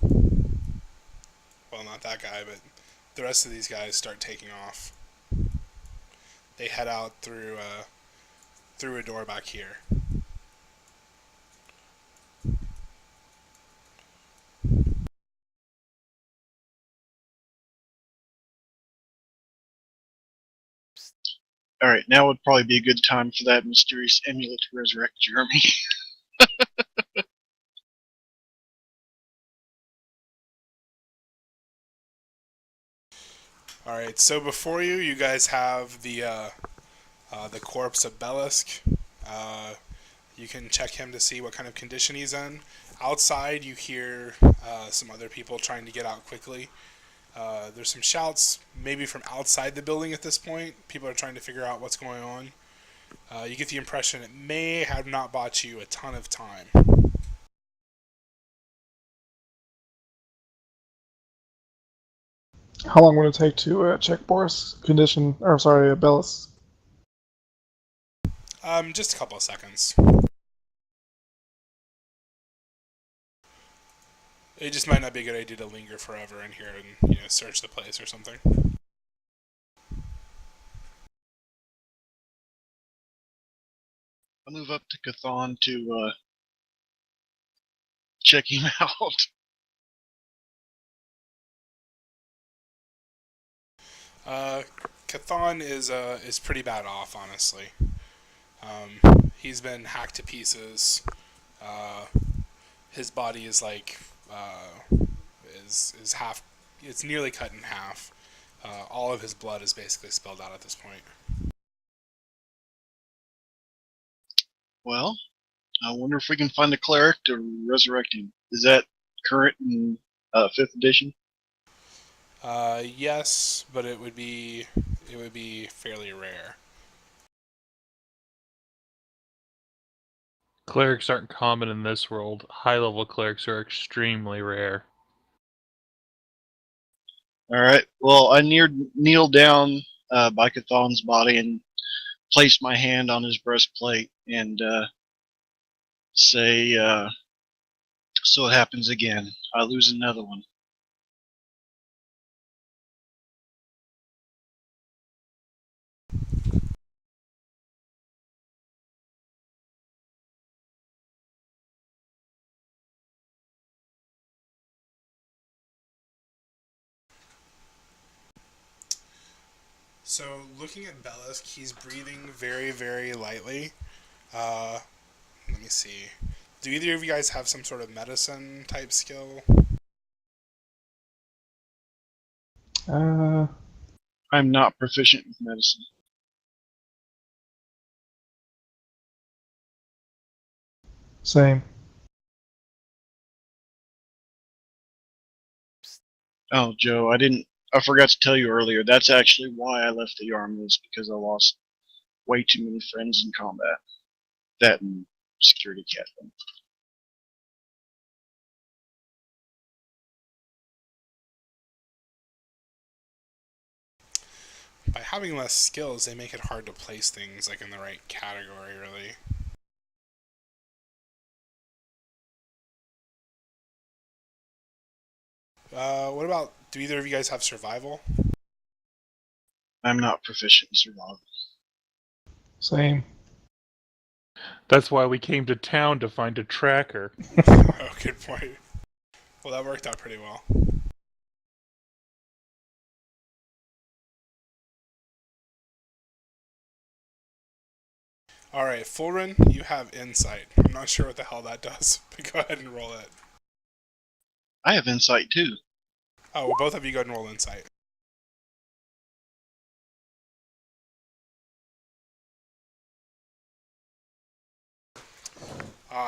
Well, not that guy, but the rest of these guys start taking off. They head out through a door back here. Alright, now would probably be a good time for that mysterious amulet to resurrect Jeremy. Alright, so before you guys have the corpse of Belisk. You can check him to see what kind of condition he's in. Outside, you hear some other people trying to get out quickly. There's some shouts, maybe from outside the building at this point. People are trying to figure out what's going on. You get the impression it may have not bought you a ton of time. How long would it take to check Boris' condition? Or sorry, Bellis. Just a couple of seconds. It just might not be a good idea to linger forever in here and search the place or something. I'll move up to Chthon to check him out. Chthon is pretty bad off, honestly. He's been hacked to pieces. His body is like is half. It's nearly cut in half. All of his blood is basically spilled out at this point. Well, I wonder if we can find a cleric to resurrect him. Is that current in 5th edition? Yes, but it would be fairly rare. Clerics aren't common in this world. High-level clerics are extremely rare. Alright, well, I kneel down by Chthon's body and place my hand on his breastplate and say, so it happens again. I lose another one. So, looking at Belisk, he's breathing very, very lightly. Let me see. Do either of you guys have some sort of medicine type skill? I'm not proficient with medicine. Same. Oh, Joe, I forgot to tell you earlier, that's actually why I left the army, is because I lost way too many friends in combat. That and security captain. By having less skills, they make it hard to place things like in the right category, really. What about, do either of you guys have survival? I'm not proficient in survival. Same. That's why we came to town to find a tracker. Oh, good point. Well, that worked out pretty well. Alright, Fulrin, you have insight. I'm not sure what the hell that does, but go ahead and roll it. I have insight too. Oh, well, both of you go ahead and roll insight.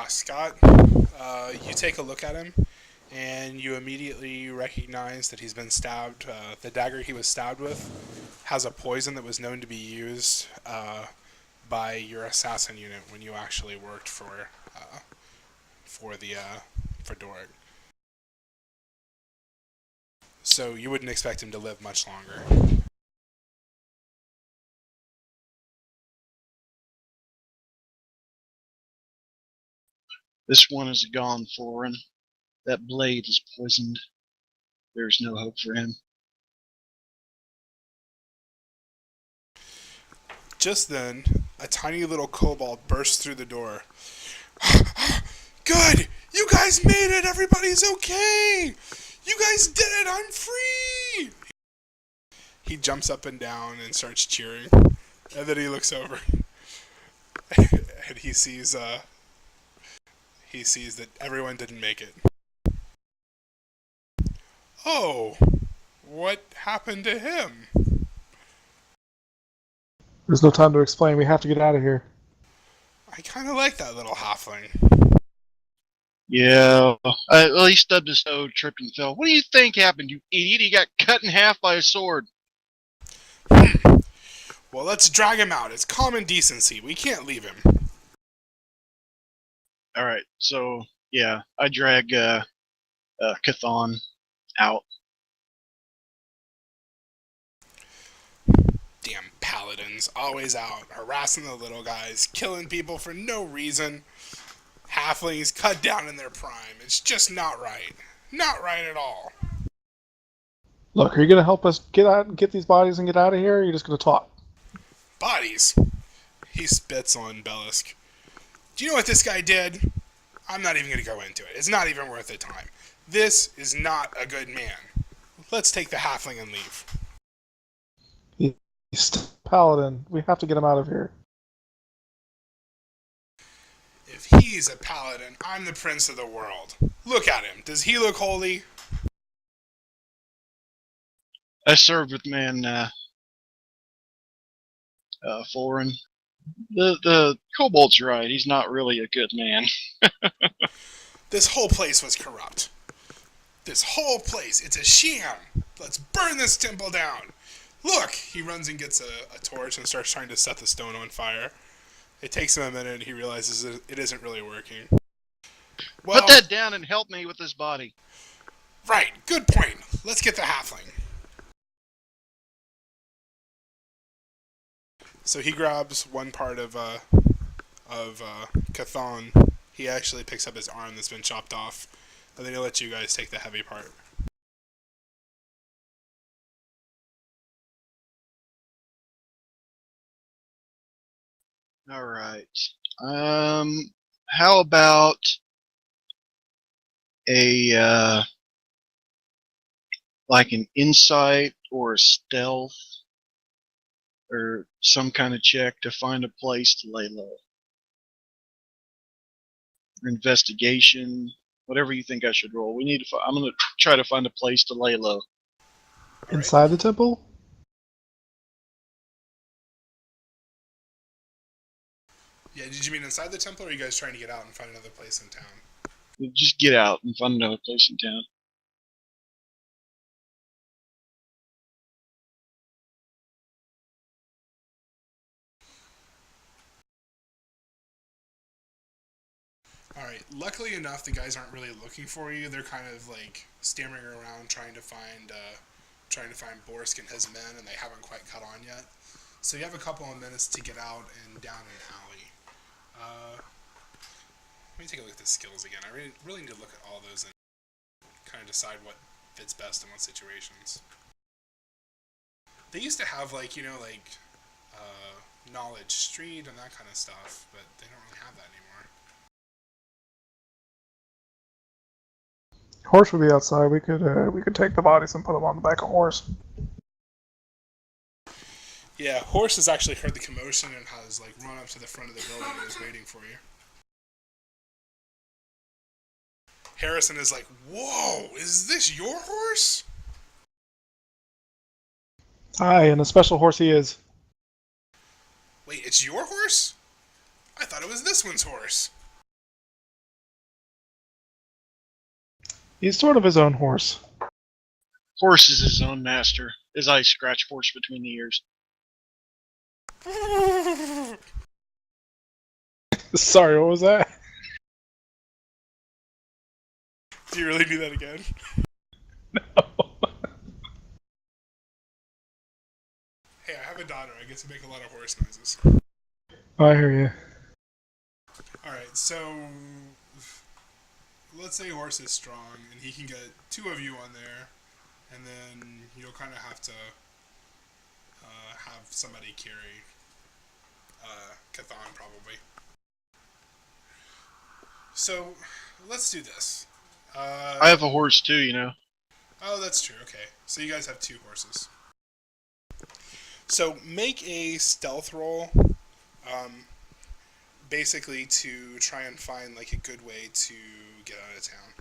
Scott, you take a look at him, and you immediately recognize that he's been stabbed. The dagger he was stabbed with has a poison that was known to be used by your assassin unit when you actually worked for Doric. So you wouldn't expect him to live much longer. This one is gone, Florin. That blade is poisoned. There's no hope for him. Just then, a tiny little kobold bursts through the door. Good! You guys made it! Everybody's okay! You guys did it! I'm free! He jumps up and down and starts cheering. And then he looks over. And he sees that everyone didn't make it. Oh! What happened to him? There's no time to explain. We have to get out of here. I kind of like that little halfling. Yeah. Well, he stubbed his toe, tripped and fell. What do you think happened, you idiot? He got cut in half by a sword. Well, let's drag him out. It's common decency. We can't leave him. Alright, so, yeah, I drag Chthon out. Damn paladins, always out, harassing the little guys, killing people for no reason. Halflings cut down in their prime. It's just not right. Not right at all. Look, are you going to help us get out, get these bodies and get out of here, or are you just going to talk? Bodies? He spits on Bellisk. Do you know what this guy did? I'm not even going to go into it. It's not even worth the time. This is not a good man. Let's take the halfling and leave. He's paladin. We have to get him out of here. If he's a paladin, I'm the prince of the world. Look at him. Does he look holy? I served with man Fulrin. The kobold's right. He's not really a good man. This whole place was corrupt. This whole place, it's a sham. Let's burn this temple down. Look! He runs and gets a torch and starts trying to set the stone on fire. It takes him a minute and he realizes it isn't really working. Well, Put that down and help me with this body. Right, good point. Let's get the halfling. So he grabs one part of Chthon. He actually picks up his arm that's been chopped off, and then he'll let you guys take the heavy part. All right. How about a like an insight or a stealth or some kind of check to find a place to lay low? Or investigation, whatever you think I should roll. We need to. I'm going to try to find a place to lay low. Inside the temple? Yeah, did you mean inside the temple, or are you guys trying to get out and find another place in town? Just get out and find another place in town. Alright, luckily enough, the guys aren't really looking for you. They're kind of like stammering around trying to find Borsk and his men, and they haven't quite caught on yet. So you have a couple of minutes to get out and down an alley. Let me take a look at the skills again. I really need to look at all those and kind of decide what fits best in what situations. They used to have Knowledge Street and that kind of stuff, but they don't really have that anymore. Horse would be outside. We could take the bodies and put them on the back of horse. Yeah, Horse has actually heard the commotion and has like run up to the front of the building and is waiting for you. Harrison is like, "Whoa, is this your horse?" Aye, and a special horse he is. Wait, it's your horse? I thought it was this one's horse. He's sort of his own horse. Horse is his own master. His eyes scratch Horse between the ears. Sorry, what was that? Do you really do that again? No. Hey, I have a daughter. I get to make a lot of horse noises. I hear you. Alright, so let's say Horse is strong and he can get two of you on there, and then you'll kind of have to have somebody carry Cathan probably. So let's do this. I have a horse too, you know. Oh, that's true. Okay, so you guys have two horses. So make a stealth roll, basically to try and find like a good way to get out of town.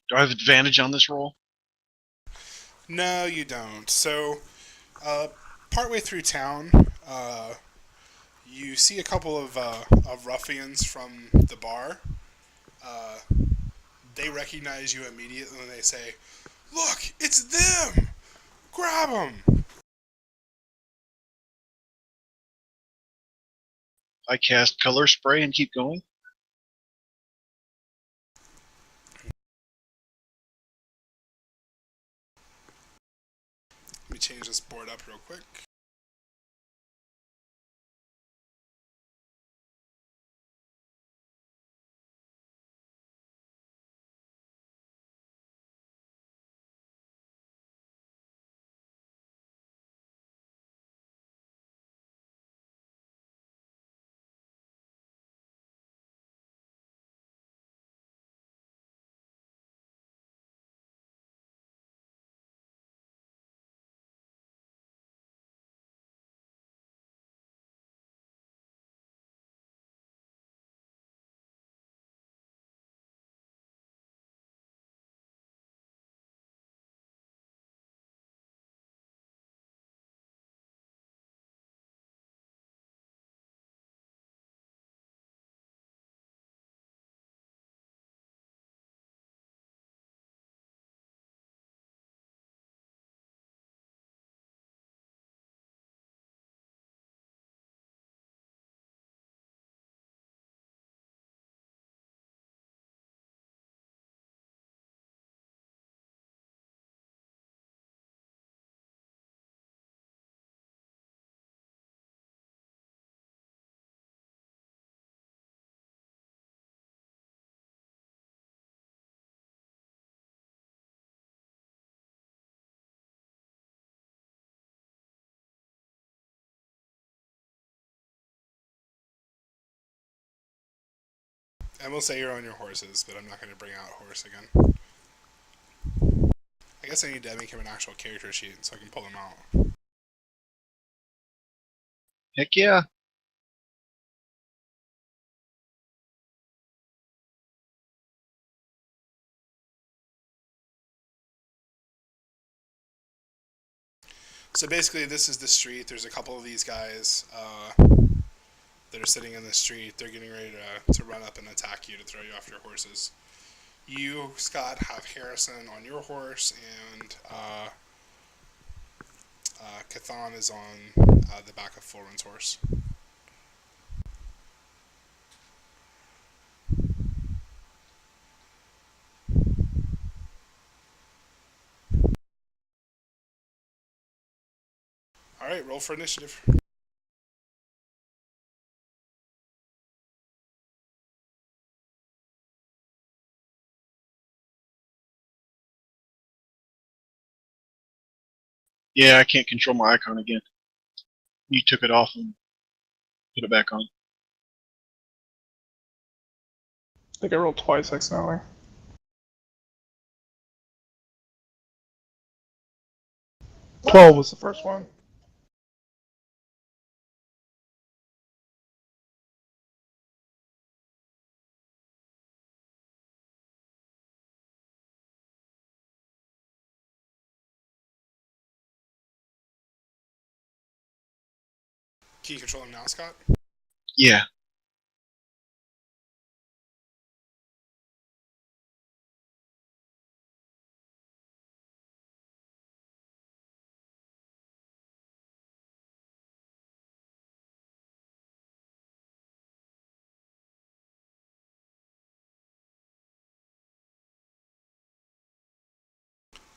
Do I have advantage on this roll? No, you don't. So, partway through town, you see a couple of ruffians from the bar. Uh, they recognize you immediately and they say, "Look, it's them! Grab them!" I cast color spray and keep going. Let me change this board up real quick. And we'll say you're on your horses, but I'm not going to bring out horse again. I guess I need to make him an actual character sheet so I can pull him out. Heck yeah. So basically, this is the street. There's a couple of these guys that are sitting in the street. They're getting ready to run up and attack you to throw you off your horses. You, Scott, have Harrison on your horse, and Cathan is on the back of Fulren's horse. Alright, roll for initiative. Yeah, I can't control my icon again. You took it off and put it back on. I think I rolled twice accidentally. What? 12 was the first one. Can you control him now, Scott? Yeah.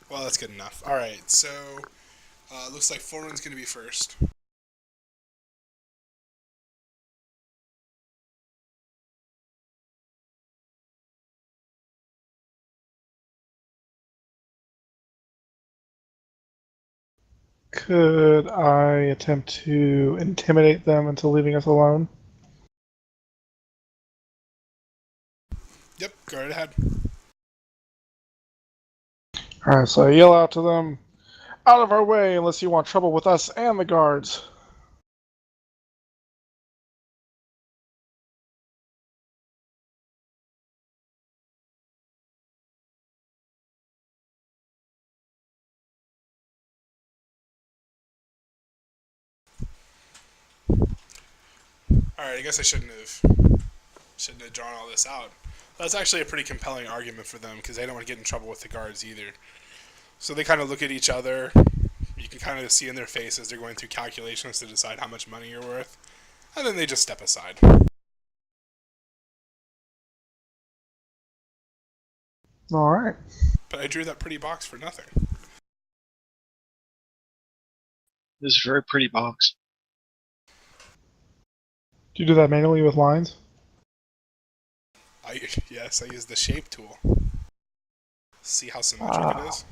Well, that's good enough. Alright, so looks like Forward's going to be first. Could I attempt to intimidate them into leaving us alone? Yep, go right ahead. Alright, so I yell out to them, out of our way unless you want trouble with us and the guards. Alright, I guess I shouldn't have drawn all this out. That's actually a pretty compelling argument for them because they don't want to get in trouble with the guards either. So they kind of look at each other. You can kind of see in their faces they're going through calculations to decide how much money you're worth. And then they just step aside. Alright. But I drew that pretty box for nothing. This is a very pretty box. Do you do that manually with lines? Yes, I use the shape tool. See how symmetric it is?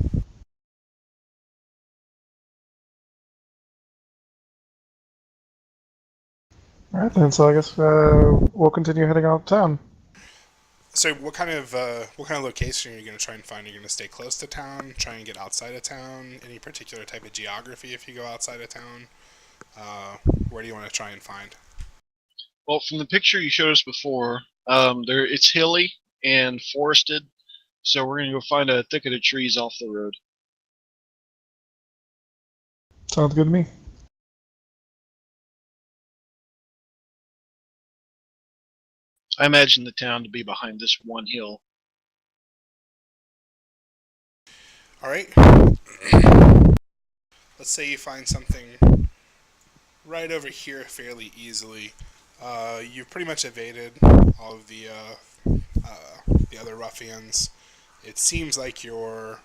Alright then, so I guess we'll continue heading out of town. So what kind of location are you going to try and find? Are you going to stay close to town? Try and get outside of town? Any particular type of geography if you go outside of town? Where do you want to try and find? Well, from the picture you showed us before, it's hilly and forested, so we're gonna go find a thicket of trees off the road. Sounds good to me. I imagine the town to be behind this one hill. Alright. Let's say you find something right over here fairly easily. You've pretty much evaded all of the other ruffians. It seems like you're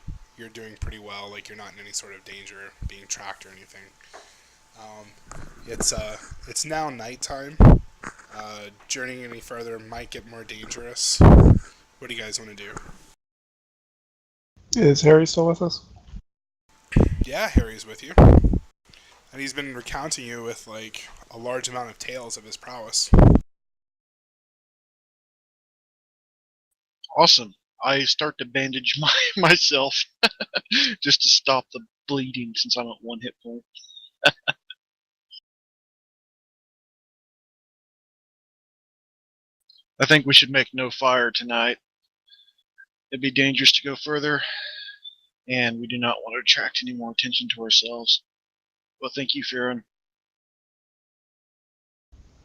doing pretty well. Like you're not in any sort of danger being tracked or anything. It's now nighttime. Journeying any further might get more dangerous. What do you guys want to do? Is Harry still with us? Yeah, Harry's with you. And he's been recounting you with, like, a large amount of tales of his prowess. Awesome. I start to bandage myself just to stop the bleeding since I'm at 1 hit point. I think we should make no fire tonight. It'd be dangerous to go further, and we do not want to attract any more attention to ourselves. Well, thank you, Farron.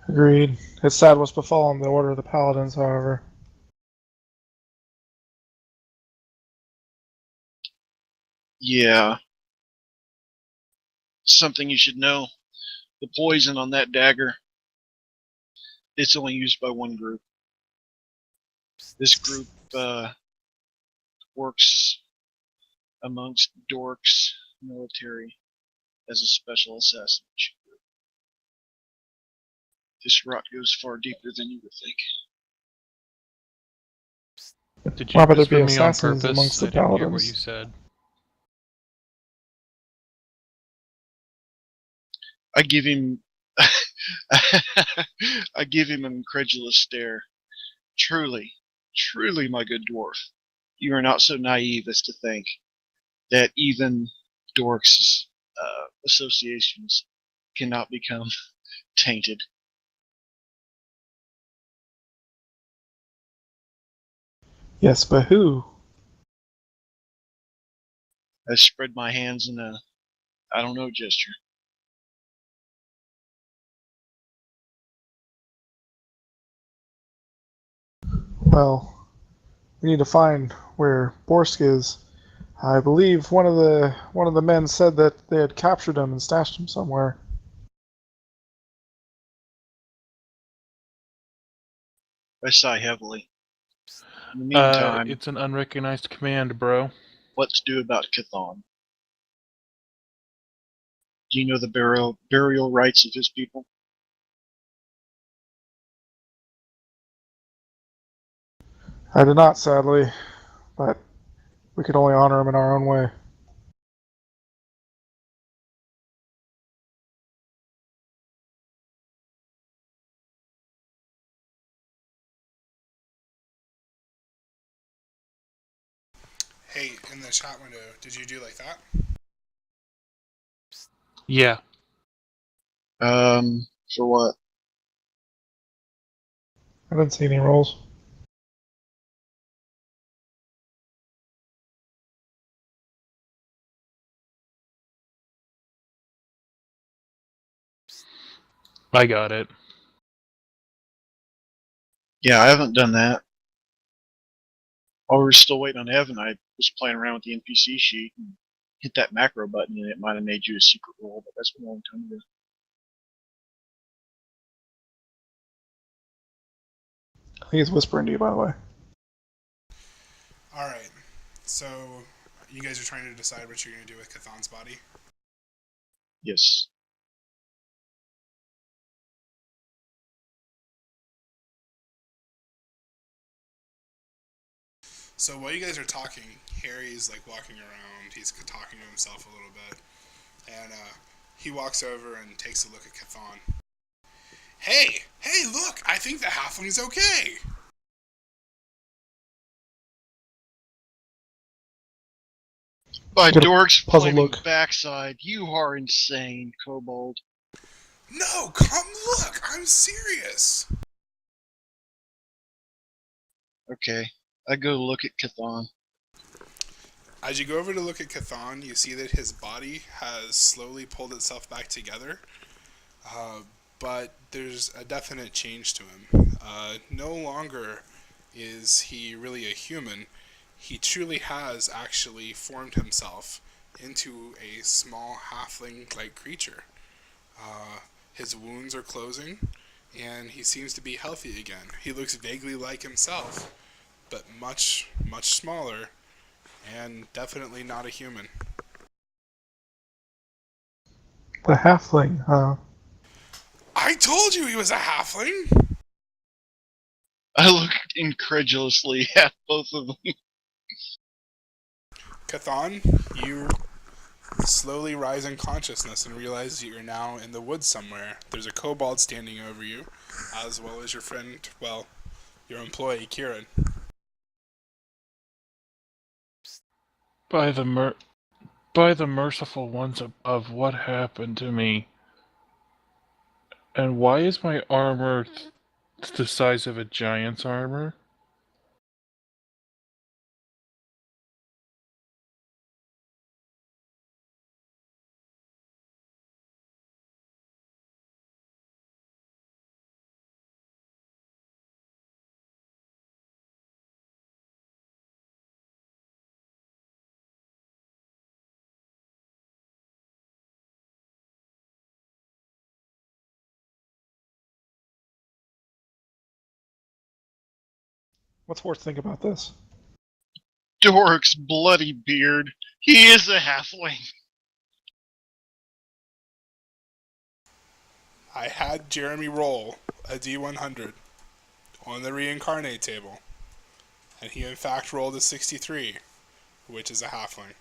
Agreed. It's sad what's befallen the Order of the Paladins, however. Yeah. Something you should know. The poison on that dagger, it's only used by one group. This group works amongst Dork's military as a special assassination group. This rot goes far deeper than you would think. Did you Why would there whisper be me on assassins purpose? amongst the I didn't hear what paladins? you said. I give him I give him an incredulous stare. Truly, truly, my good dwarf, you are not so naive as to think that even dorks' associations cannot become tainted. Yes, but who? I spread my hands in a I don't know gesture. Well, we need to find where Borsk is. I believe one of the men said that they had captured him and stashed him somewhere. I sigh heavily. In the meantime, It's an unrecognized command, bro. what to do about Chthon? Do you know the burial rites of his people? I did not, sadly, but we could only honor him in our own way. Hey, in the chat window, did you do like that? Yeah. For what? I didn't see any rolls. I got it. Yeah, I haven't done that. While we were still waiting on Evan, I was playing around with the NPC sheet and hit that macro button, and it might have made you a secret roll, but that's been a long time ago. I think he's whispering to you, by the way. Alright, so you guys are trying to decide what you're going to do with Chthon's body? Yes. So while you guys are talking, Harry's like walking around, he's talking to himself a little bit, and he walks over and takes a look at Chthon. Hey, look, I think the halfling's okay! By Get a Dork's puzzled flaming look. backside, you are insane, Kobold. No, come look, I'm serious! Okay, I go look at Chthon. As you go over to look at Chthon, you see that his body has slowly pulled itself back together, but there's a definite change to him. No longer is he really a human. He truly has actually formed himself into a small halfling-like creature. His wounds are closing, and he seems to be healthy again. He looks vaguely like himself, but much, much smaller, and definitely not a human. The halfling, huh? I told you he was a halfling! I look incredulously at both of them. Chthon, you slowly rise in consciousness and realize that you're now in the woods somewhere. There's a kobold standing over you, as well as your friend, well, your employee, Kieran. By the merciful ones above, what happened to me? And why is my armor the size of a giant's armor? What's worth think about this? Dork's bloody beard. He is a halfling. I had Jeremy roll a D100 on the reincarnate table, and he in fact rolled a 63, which is a halfling.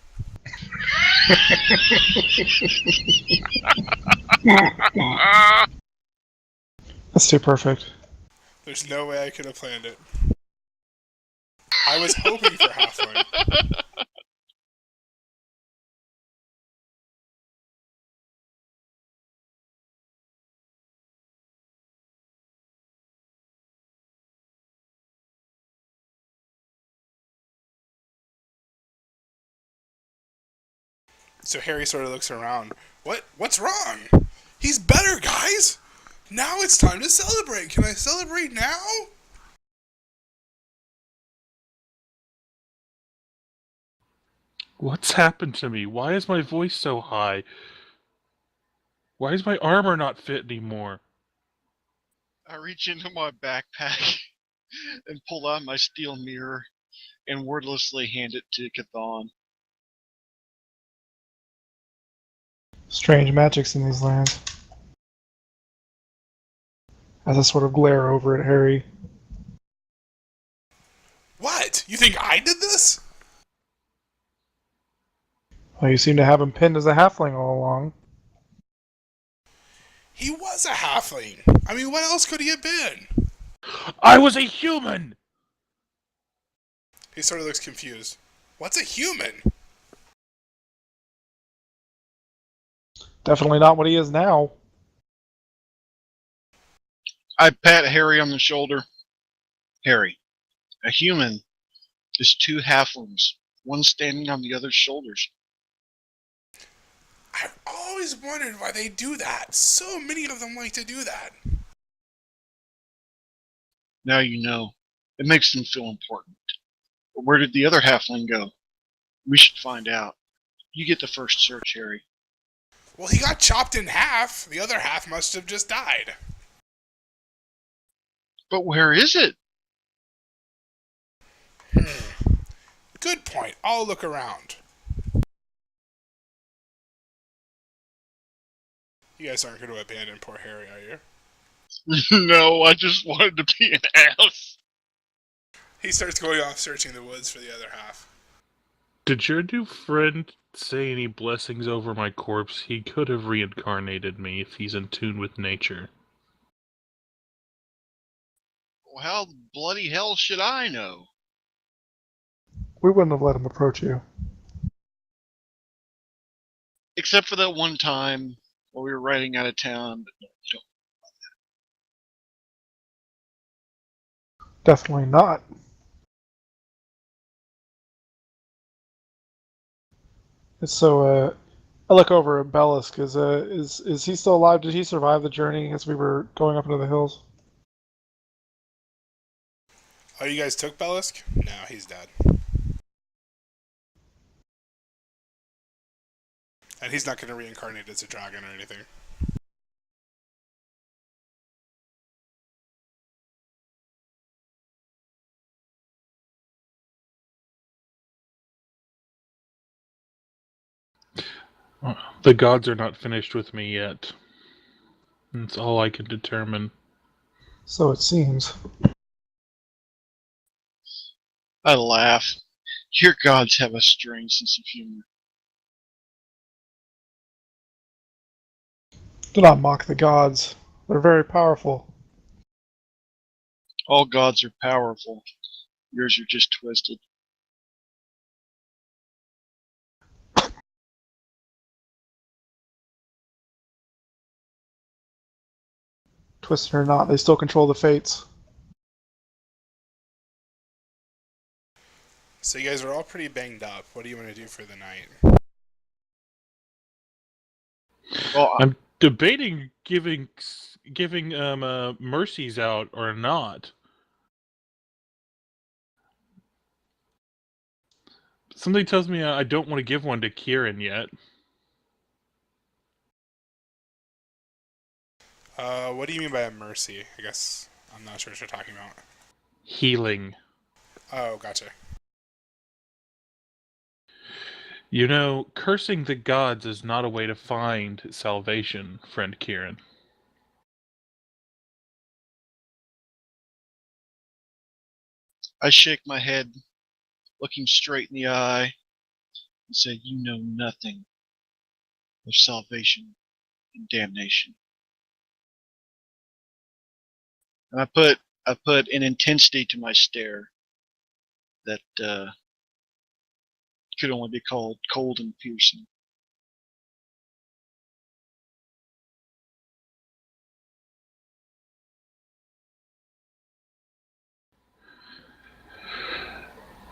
That's too perfect. There's no way I could have planned it. I was hoping for halfling. So Harry sort of looks around. What's wrong? He's better, guys! Now it's time to celebrate! Can I celebrate now? What's happened to me? Why is my voice so high? Why is my armor not fit anymore? I reach into my backpack and pull out my steel mirror and wordlessly hand it to Cathon. Strange magics in these lands. As I sort of glare over at Harry. What? You think I did this? Well, you seem to have him pinned as a halfling all along. He was a halfling. I mean, what else could he have been? I was a human! He sort of looks confused. What's a human? Definitely not what he is now. I pat Harry on the shoulder. Harry, a human is two halflings, one standing on the other's shoulders. I've always wondered why they do that. So many of them like to do that. Now you know. It makes them feel important. But where did the other halfling go? We should find out. You get the first search, Harry. Well, he got chopped in half. The other half must have just died. But where is it? Good point. I'll look around. You guys aren't going to abandon poor Harry, are you? No, I just wanted to be an ass. He starts going off searching the woods for the other half. Did your new friend say any blessings over my corpse? He could have reincarnated me if he's in tune with nature. Well, how the bloody hell should I know? We wouldn't have let him approach you. Except for that one time while we were riding out of town. But no, Definitely not. So, I look over at Bellisk. Is he still alive? Did he survive the journey as we were going up into the hills? Oh, you guys took Bellisk? No, he's dead. And he's not going to reincarnate as a dragon or anything. The gods are not finished with me yet. That's all I can determine. So it seems. I laugh. Your gods have a strange sense of humor. Do not mock the gods. They're very powerful. All gods are powerful. Yours are just twisted. Twisted or not, they still control the fates. So you guys are all pretty banged up. What do you want to do for the night? Well, I'm debating giving mercies out or not. Something tells me I don't want to give one to Kieran yet. What do you mean by a mercy? I guess I'm not sure what you're talking about. Healing. Oh, gotcha. You know, cursing the gods is not a way to find salvation, friend Kieran. I shake my head, looking straight in the eye, and said, "You know nothing of salvation and damnation." And I put an intensity to my stare that could only be called cold and piercing.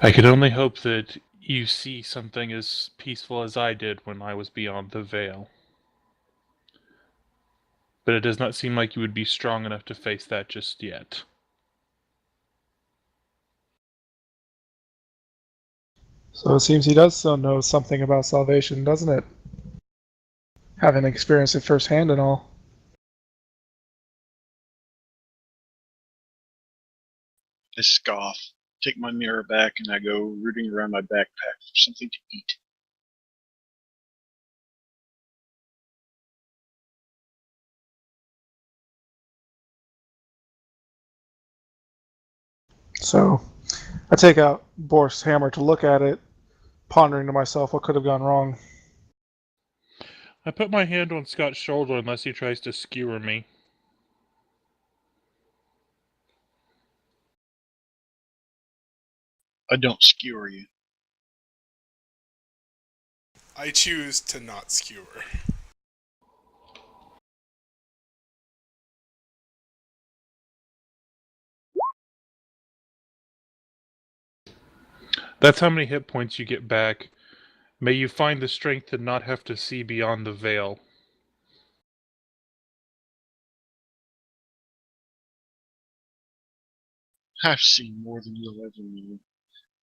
I could only hope that you see something as peaceful as I did when I was beyond the veil. But it does not seem like you would be strong enough to face that just yet. So it seems he does still know something about salvation, doesn't it? Having experienced it firsthand and all. I scoff, take my mirror back, and I go rooting around my backpack for something to eat. So I take out Borst's hammer to look at it, pondering to myself what could have gone wrong. I put my hand on Scott's shoulder unless he tries to skewer me. I don't skewer you. I choose to not skewer. That's how many hit points you get back. May you find the strength to not have to see beyond the veil. I've seen more than you'll ever know.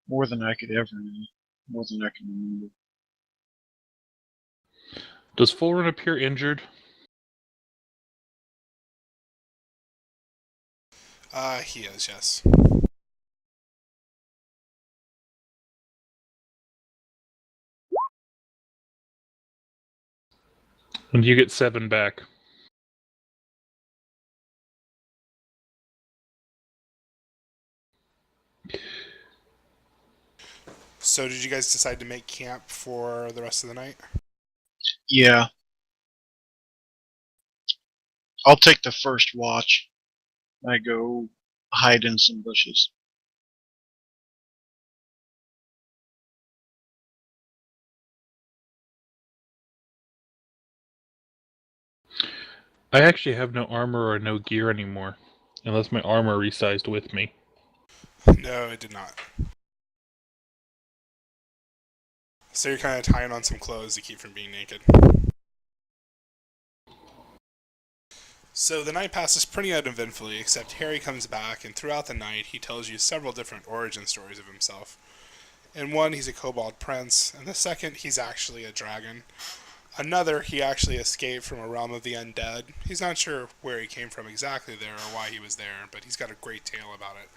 More than I could ever know. More than I can remember. Does Fulren appear injured? He is, yes. And you get 7 back. So did you guys decide to make camp for the rest of the night? Yeah. I'll take the first watch. I go hide in some bushes. I actually have no armor or no gear anymore, unless my armor resized with me. No, it did not. So you're kind of tying on some clothes to keep from being naked. So the night passes pretty uneventfully, except Harry comes back, and throughout the night he tells you several different origin stories of himself. In one, he's a kobold prince, and the second, he's actually a dragon. Another, he actually escaped from a realm of the undead. He's not sure where he came from exactly there or why he was there, but he's got a great tale about it.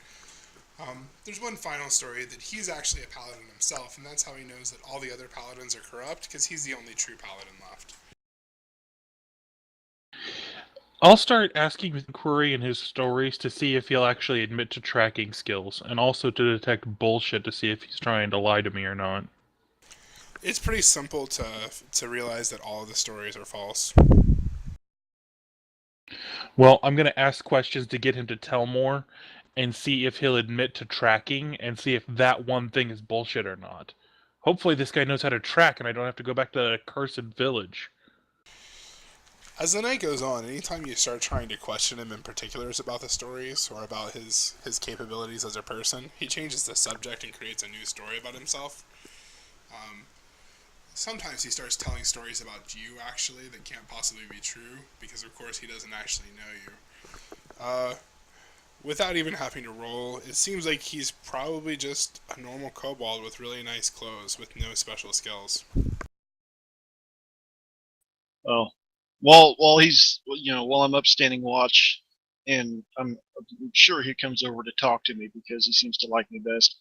There's one final story that he's actually a paladin himself, and that's how he knows that all the other paladins are corrupt, because he's the only true paladin left. I'll start asking Inquiry in his stories to see if he'll actually admit to tracking skills, and also to detect bullshit to see if he's trying to lie to me or not. It's pretty simple to realize that all of the stories are false. Well, I'm going to ask questions to get him to tell more, and see if he'll admit to tracking, and see if that one thing is bullshit or not. Hopefully this guy knows how to track, and I don't have to go back to that accursed village. As the night goes on, anytime you start trying to question him in particulars about the stories or about his capabilities as a person, he changes the subject and creates a new story about himself. Sometimes he starts telling stories about you, actually, that can't possibly be true, because of course he doesn't actually know you. Without even having to roll, it seems like he's probably just a normal kobold with really nice clothes with no special skills. Oh, while I'm up standing watch, and I'm sure he comes over to talk to me because he seems to like me best.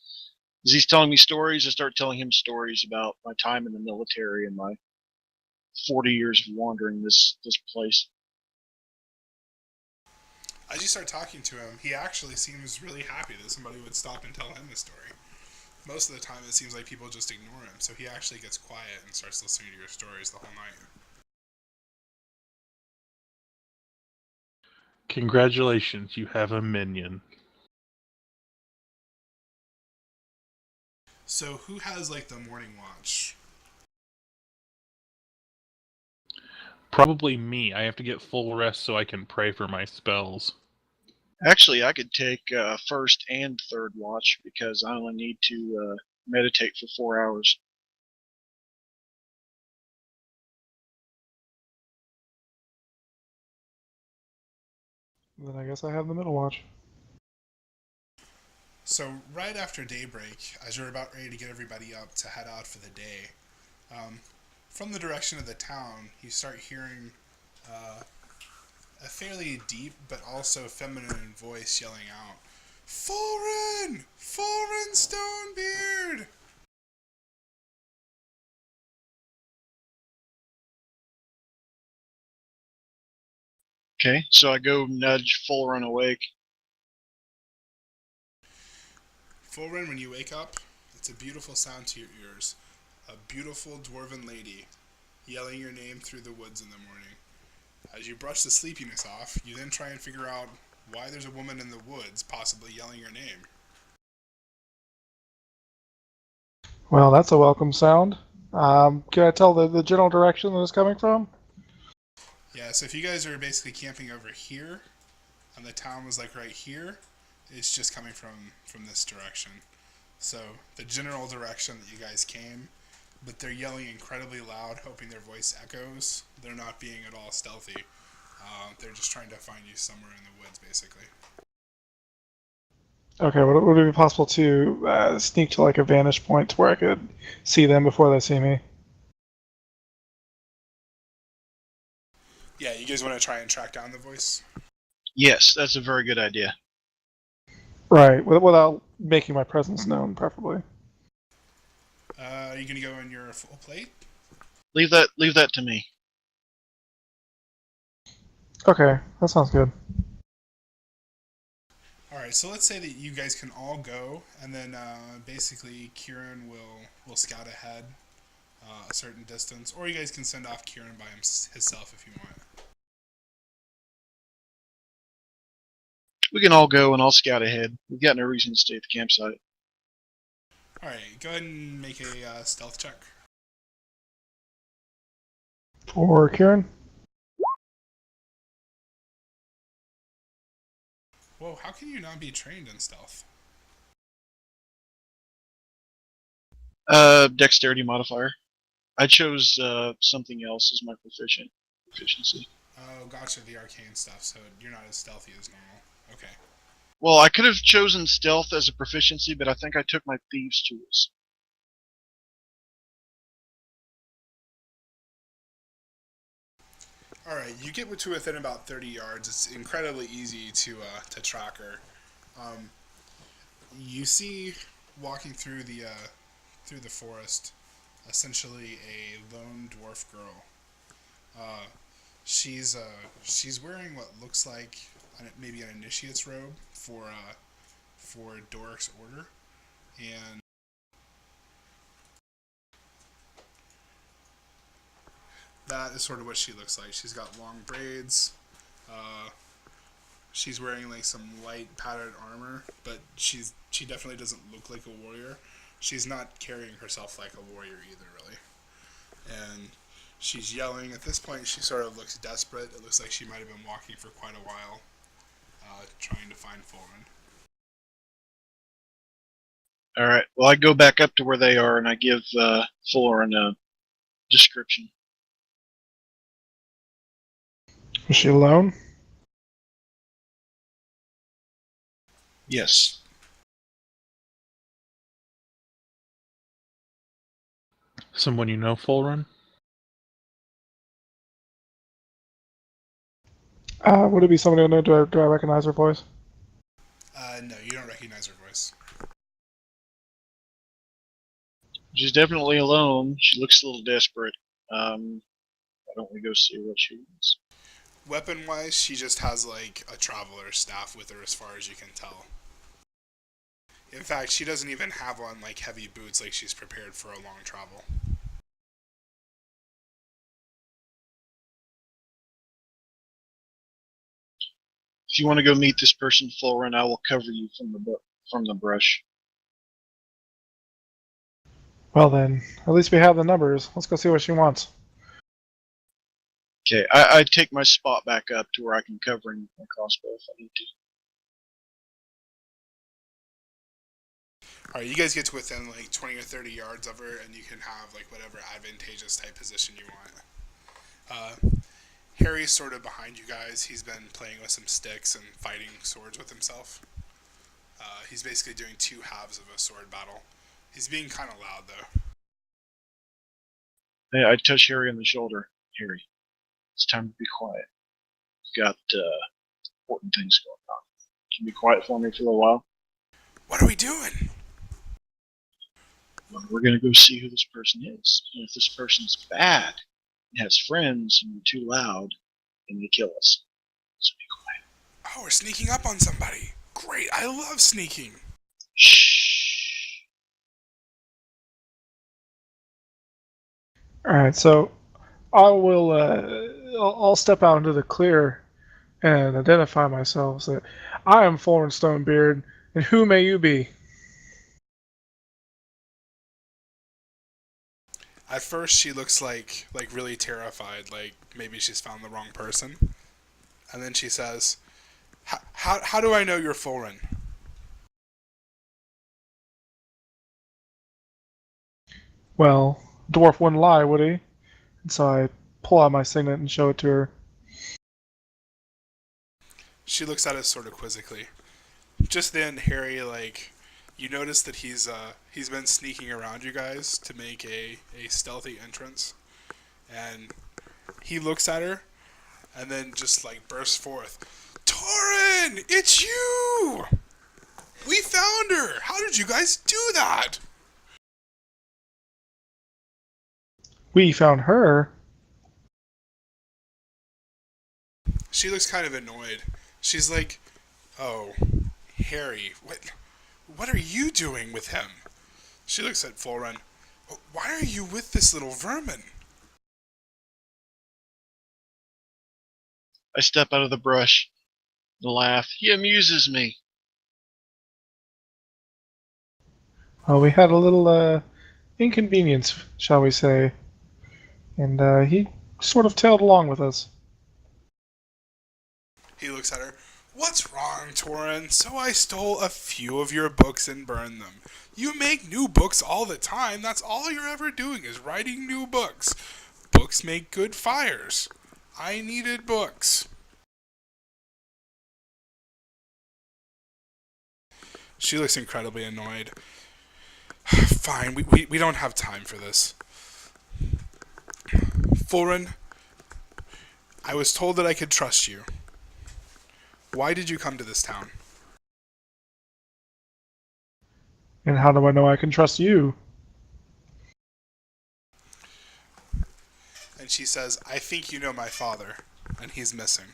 As he's telling me stories, I start telling him stories about my time in the military and my 40 years of wandering this place. As you start talking to him, he actually seems really happy that somebody would stop and tell him the story. Most of the time, it seems like people just ignore him, so he actually gets quiet and starts listening to your stories the whole night. Congratulations, you have a minion. So, who has, like, the morning watch? Probably me. I have to get full rest so I can pray for my spells. Actually, I could take first and third watch because I only need to meditate for 4 hours. Then I guess I have the middle watch. So, right after daybreak, as you're about ready to get everybody up to head out for the day, from the direction of the town, you start hearing a fairly deep but also feminine voice yelling out, "Fulren! Fulren Stonebeard!" Okay, so I go nudge Fulren awake. Fulren, when you wake up, it's a beautiful sound to your ears. A beautiful dwarven lady yelling your name through the woods in the morning. As you brush the sleepiness off, you then try and figure out why there's a woman in the woods possibly yelling your name. Well, that's a welcome sound. Can I tell the general direction that it's coming from? Yeah, so if you guys are basically camping over here, and the town was like right here, it's just coming from this direction. So the general direction that you guys came, but they're yelling incredibly loud, hoping their voice echoes. They're not being at all stealthy. They're just trying to find you somewhere in the woods, basically. Okay, would it be possible to sneak to like a vantage point where I could see them before they see me? Yeah, you guys want to try and track down the voice? Yes, that's a very good idea. Right, without making my presence known, preferably. Are you going to go in your full plate? Leave that to me. Okay, that sounds good. Alright, so let's say that you guys can all go, and then basically Kieran will scout ahead a certain distance, or you guys can send off Kieran by himself if you want. We can all go and I'll scout ahead. We've got no reason to stay at the campsite. Alright, go ahead and make a stealth check. For Kieran? Whoa, how can you not be trained in stealth? Dexterity modifier. I chose something else as my proficiency. Oh, gotcha, the arcane stuff, so you're not as stealthy as normal. Okay. Well, I could have chosen stealth as a proficiency, but I think I took my thieves' tools. Alright, you get to within about 30 yards. It's incredibly easy to track her. You see, walking through the forest, essentially a lone dwarf girl. She's wearing what looks like maybe an initiate's robe for Doric's order, and that is sort of what she looks like. She's got long braids. She's wearing like some light padded armor, but she definitely doesn't look like a warrior. She's not carrying herself like a warrior either, really. And she's yelling. At this point, she sort of looks desperate. It looks like she might have been walking for quite a while, trying to find Fulren. Alright, well I go back up to where they are and I give Fulren a description. Is she alone? Yes. Someone you know, Fulren? Would it be somebody I know? Do I recognize her voice? No, you don't recognize her voice. She's definitely alone. She looks a little desperate. Why don't we go see what she wants? Weapon-wise, she just has like a traveler's staff with her, as far as you can tell. In fact, she doesn't even have on like heavy boots, like she's prepared for a long travel. If you want to go meet this person, Florin, I will cover you from the brush. Well then, at least we have the numbers. Let's go see what she wants. Okay, I take my spot back up to where I can cover in my crossbow if I need to. All right, you guys get to within like 20 or 30 yards of her, and you can have like whatever advantageous type position you want. Harry's sort of behind you guys. He's been playing with some sticks and fighting swords with himself. He's basically doing two halves of a sword battle. He's being kind of loud though. Hey, I touch Harry on the shoulder. Harry, it's time to be quiet. We've got important things going on. Can you be quiet for me for a little while? What are we doing? Well, we're gonna go see who this person is. And if this person's bad and has friends and you're too loud, then they kill us. So be quiet. Oh, we're sneaking up on somebody. Great, I love sneaking. Shh. All right, so I will. I'll step out into the clear and identify myself. So, I am Florin Stonebeard, and who may you be? At first, she looks like really terrified, like maybe she's found the wrong person. And then she says, how do I know you're Florin? Well, dwarf wouldn't lie, would he? And so I pull out my signet and show it to her. She looks at us sort of quizzically. Just then, Harry, like, you notice that he's been sneaking around you guys to make a stealthy entrance. And he looks at her and then just like bursts forth, Torin, it's you! We found her! How did you guys do that? We found her. She looks kind of annoyed. She's like, oh, Harry, what are you doing with him? She looks at Florin. Why are you with this little vermin? I step out of the brush and laugh. He amuses me. We had a little inconvenience, shall we say, and he sort of tailed along with us. He looks at her. What's wrong, Torin? So I stole a few of your books and burned them. You make new books all the time. That's all you're ever doing is writing new books. Books make good fires. I needed books. She looks incredibly annoyed. Fine, we don't have time for this. Florin, I was told that I could trust you. Why did you come to this town? And how do I know I can trust you? And she says, I think you know my father, and he's missing.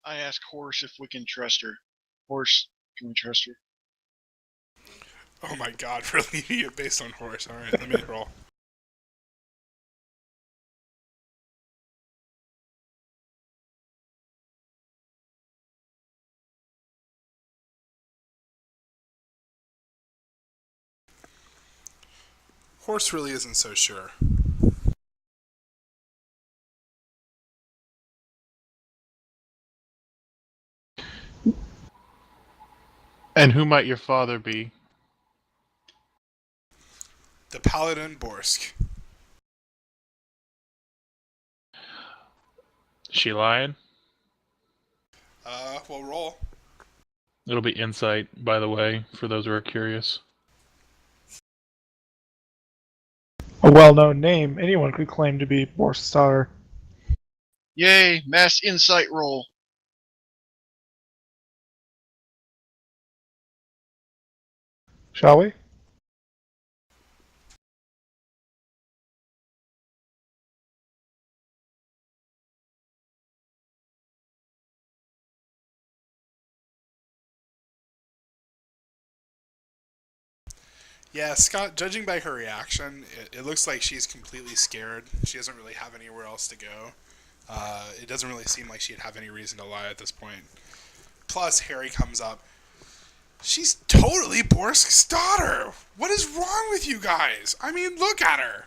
I ask Horse if we can trust her. Horse, can we trust her? Oh my god, really? Based on horse. Alright, let me roll. Horse really isn't so sure. And who might your father be? The Paladin Borsk. She lying? Well, roll. It'll be insight, by the way, for those who are curious. A well-known name. Anyone could claim to be Borsk's daughter. Yay, mass insight roll. Shall we? Yeah, Scott, judging by her reaction, it looks like she's completely scared. She doesn't really have anywhere else to go. It doesn't really seem like she'd have any reason to lie at this point. Plus, Harry comes up. She's totally Borsk's daughter! What is wrong with you guys? I mean, look at her!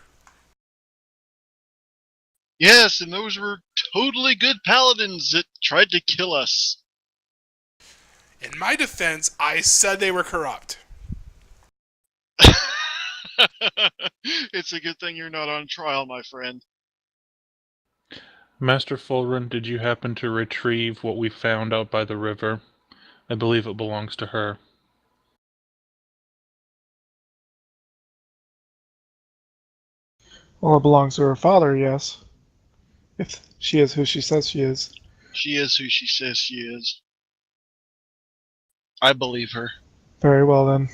Yes, and those were totally good paladins that tried to kill us. In my defense, I said they were corrupt. It's a good thing you're not on trial, my friend. Master Fulren, did you happen to retrieve what we found out by the river? I believe it belongs to her. Well, it belongs to her father, yes. If she is who she says she is. She is who she says she is. I believe her. Very well then.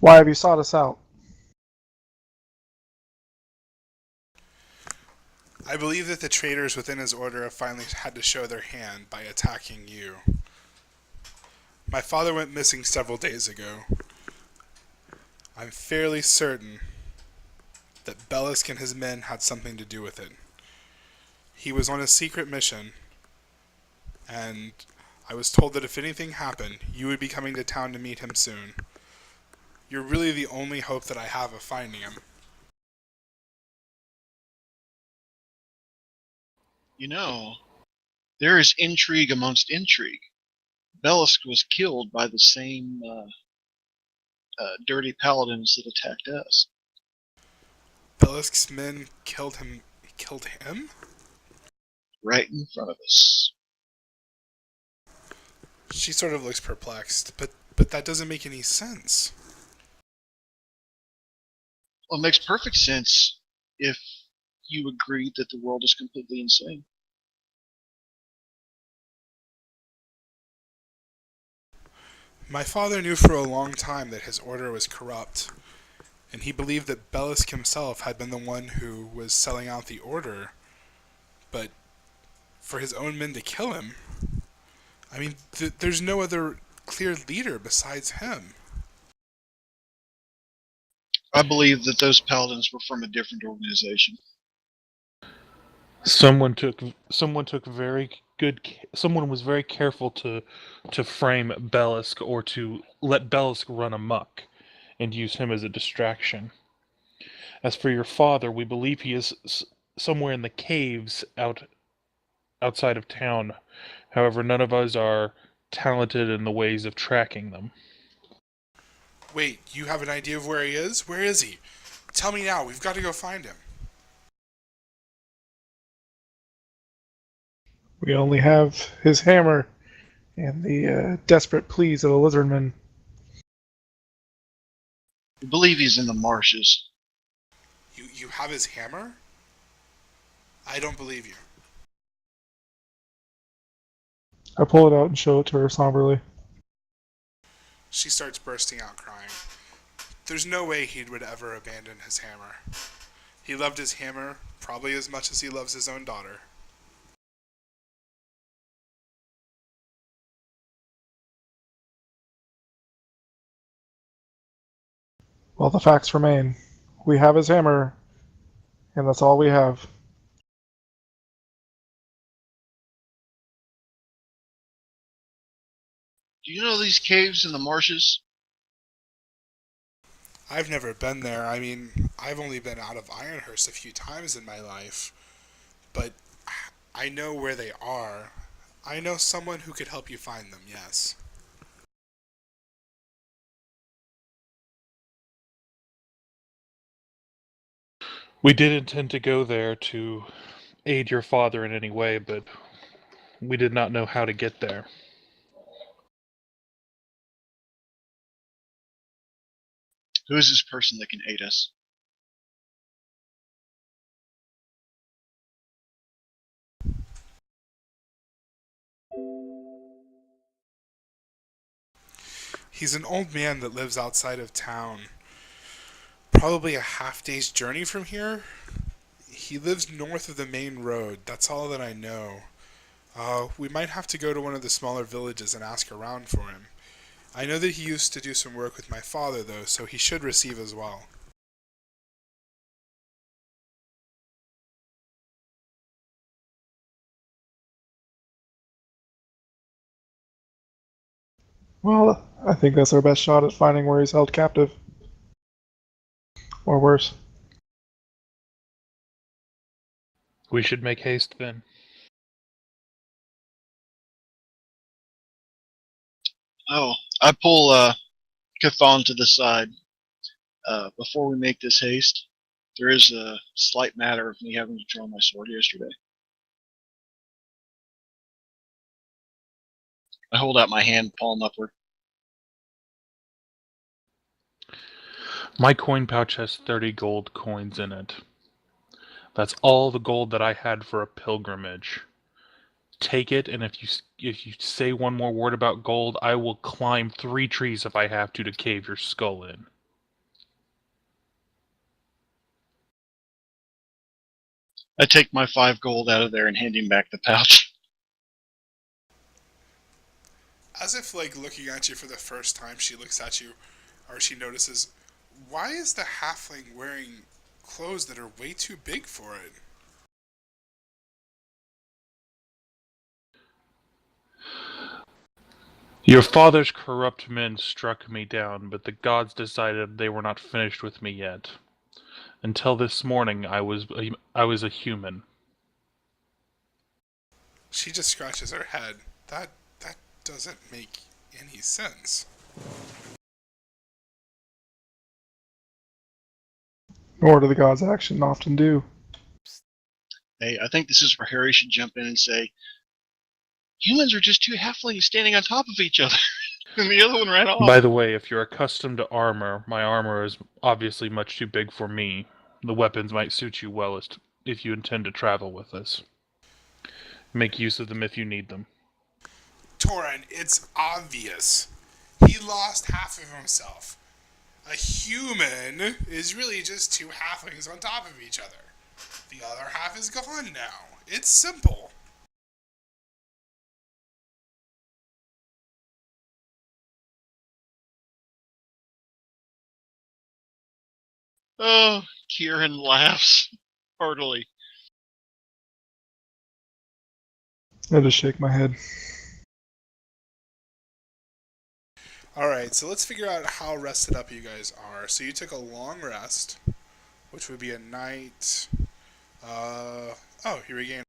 Why have you sought us out? I believe that the traitors within his order have finally had to show their hand by attacking you. My father went missing several days ago. I'm fairly certain that Bellisk and his men had something to do with it. He was on a secret mission, and I was told that if anything happened, you would be coming to town to meet him soon. You're really the only hope that I have of finding him. You know, there is intrigue amongst intrigue. Bellisk was killed by the same dirty paladins that attacked us. Bellisk's men killed him. Killed him? Right in front of us. She sort of looks perplexed, but that doesn't make any sense. Well, it makes perfect sense if you agreed that the world is completely insane. My father knew for a long time that his order was corrupt, and he believed that Bellisk himself had been the one who was selling out the order. But for his own men to kill him, I mean, there's no other clear leader besides him. I believe that those paladins were from a different organization. Someone was very careful to frame Bellisk, or to let Bellisk run amok and use him as a distraction. As for your father, we believe he is somewhere in the caves outside of town. However, none of us are talented in the ways of tracking them. Wait, you have an idea of where he is? Where is he? Tell me now, we've got to go find him. We only have his hammer and the desperate pleas of a lizardman. I believe he's in the marshes. You have his hammer? I don't believe you. I pull it out and show it to her somberly. She starts bursting out crying. There's no way he would ever abandon his hammer. He loved his hammer probably as much as he loves his own daughter. Well, the facts remain. We have his hammer, and that's all we have. Do you know these caves in the marshes? I've never been there. I mean, I've only been out of Ironhurst a few times in my life. But I know where they are. I know someone who could help you find them, yes. We did intend to go there to aid your father in any way, but we did not know how to get there. Who is this person that can aid us? He's an old man that lives outside of town. Probably a half day's journey from here. He lives north of the main road. That's all that I know. We might have to go to one of the smaller villages and ask around for him. I know that he used to do some work with my father, though, so he should receive as well. Well, I think that's our best shot at finding where he's held captive. Or worse. We should make haste then. Oh, I pull Cathon to the side. Before we make this haste, there is a slight matter of me having to draw my sword yesterday. I hold out my hand, palm upward. My coin pouch has 30 gold coins in it. That's all the gold that I had for a pilgrimage. Take it, and if you say one more word about gold, I will climb 3 trees if I have to cave your skull in. I take my 5 gold out of there and hand him back the pouch. As if, like, looking at you for the first time, she looks at you, or she notices, why is the halfling wearing clothes that are way too big for it? Your father's corrupt men struck me down, but the gods decided they were not finished with me yet. Until this morning, I was a human. She just scratches her head. That doesn't make any sense. Nor do the gods' action often do. Hey, I think this is where Harry should jump in and say, humans are just 2 halflings standing on top of each other. And the other one ran off. By the way, if you're accustomed to armor, my armor is obviously much too big for me. The weapons might suit you well if you intend to travel with us. Make use of them if you need them. Torin, it's obvious. He lost half of himself. A human is really just 2 halflings on top of each other. The other half is gone now. It's simple. Oh, Kieran laughs heartily. I just shake my head. Alright, so let's figure out how rested up you guys are. So you took a long rest, which would be a night. Oh, you regained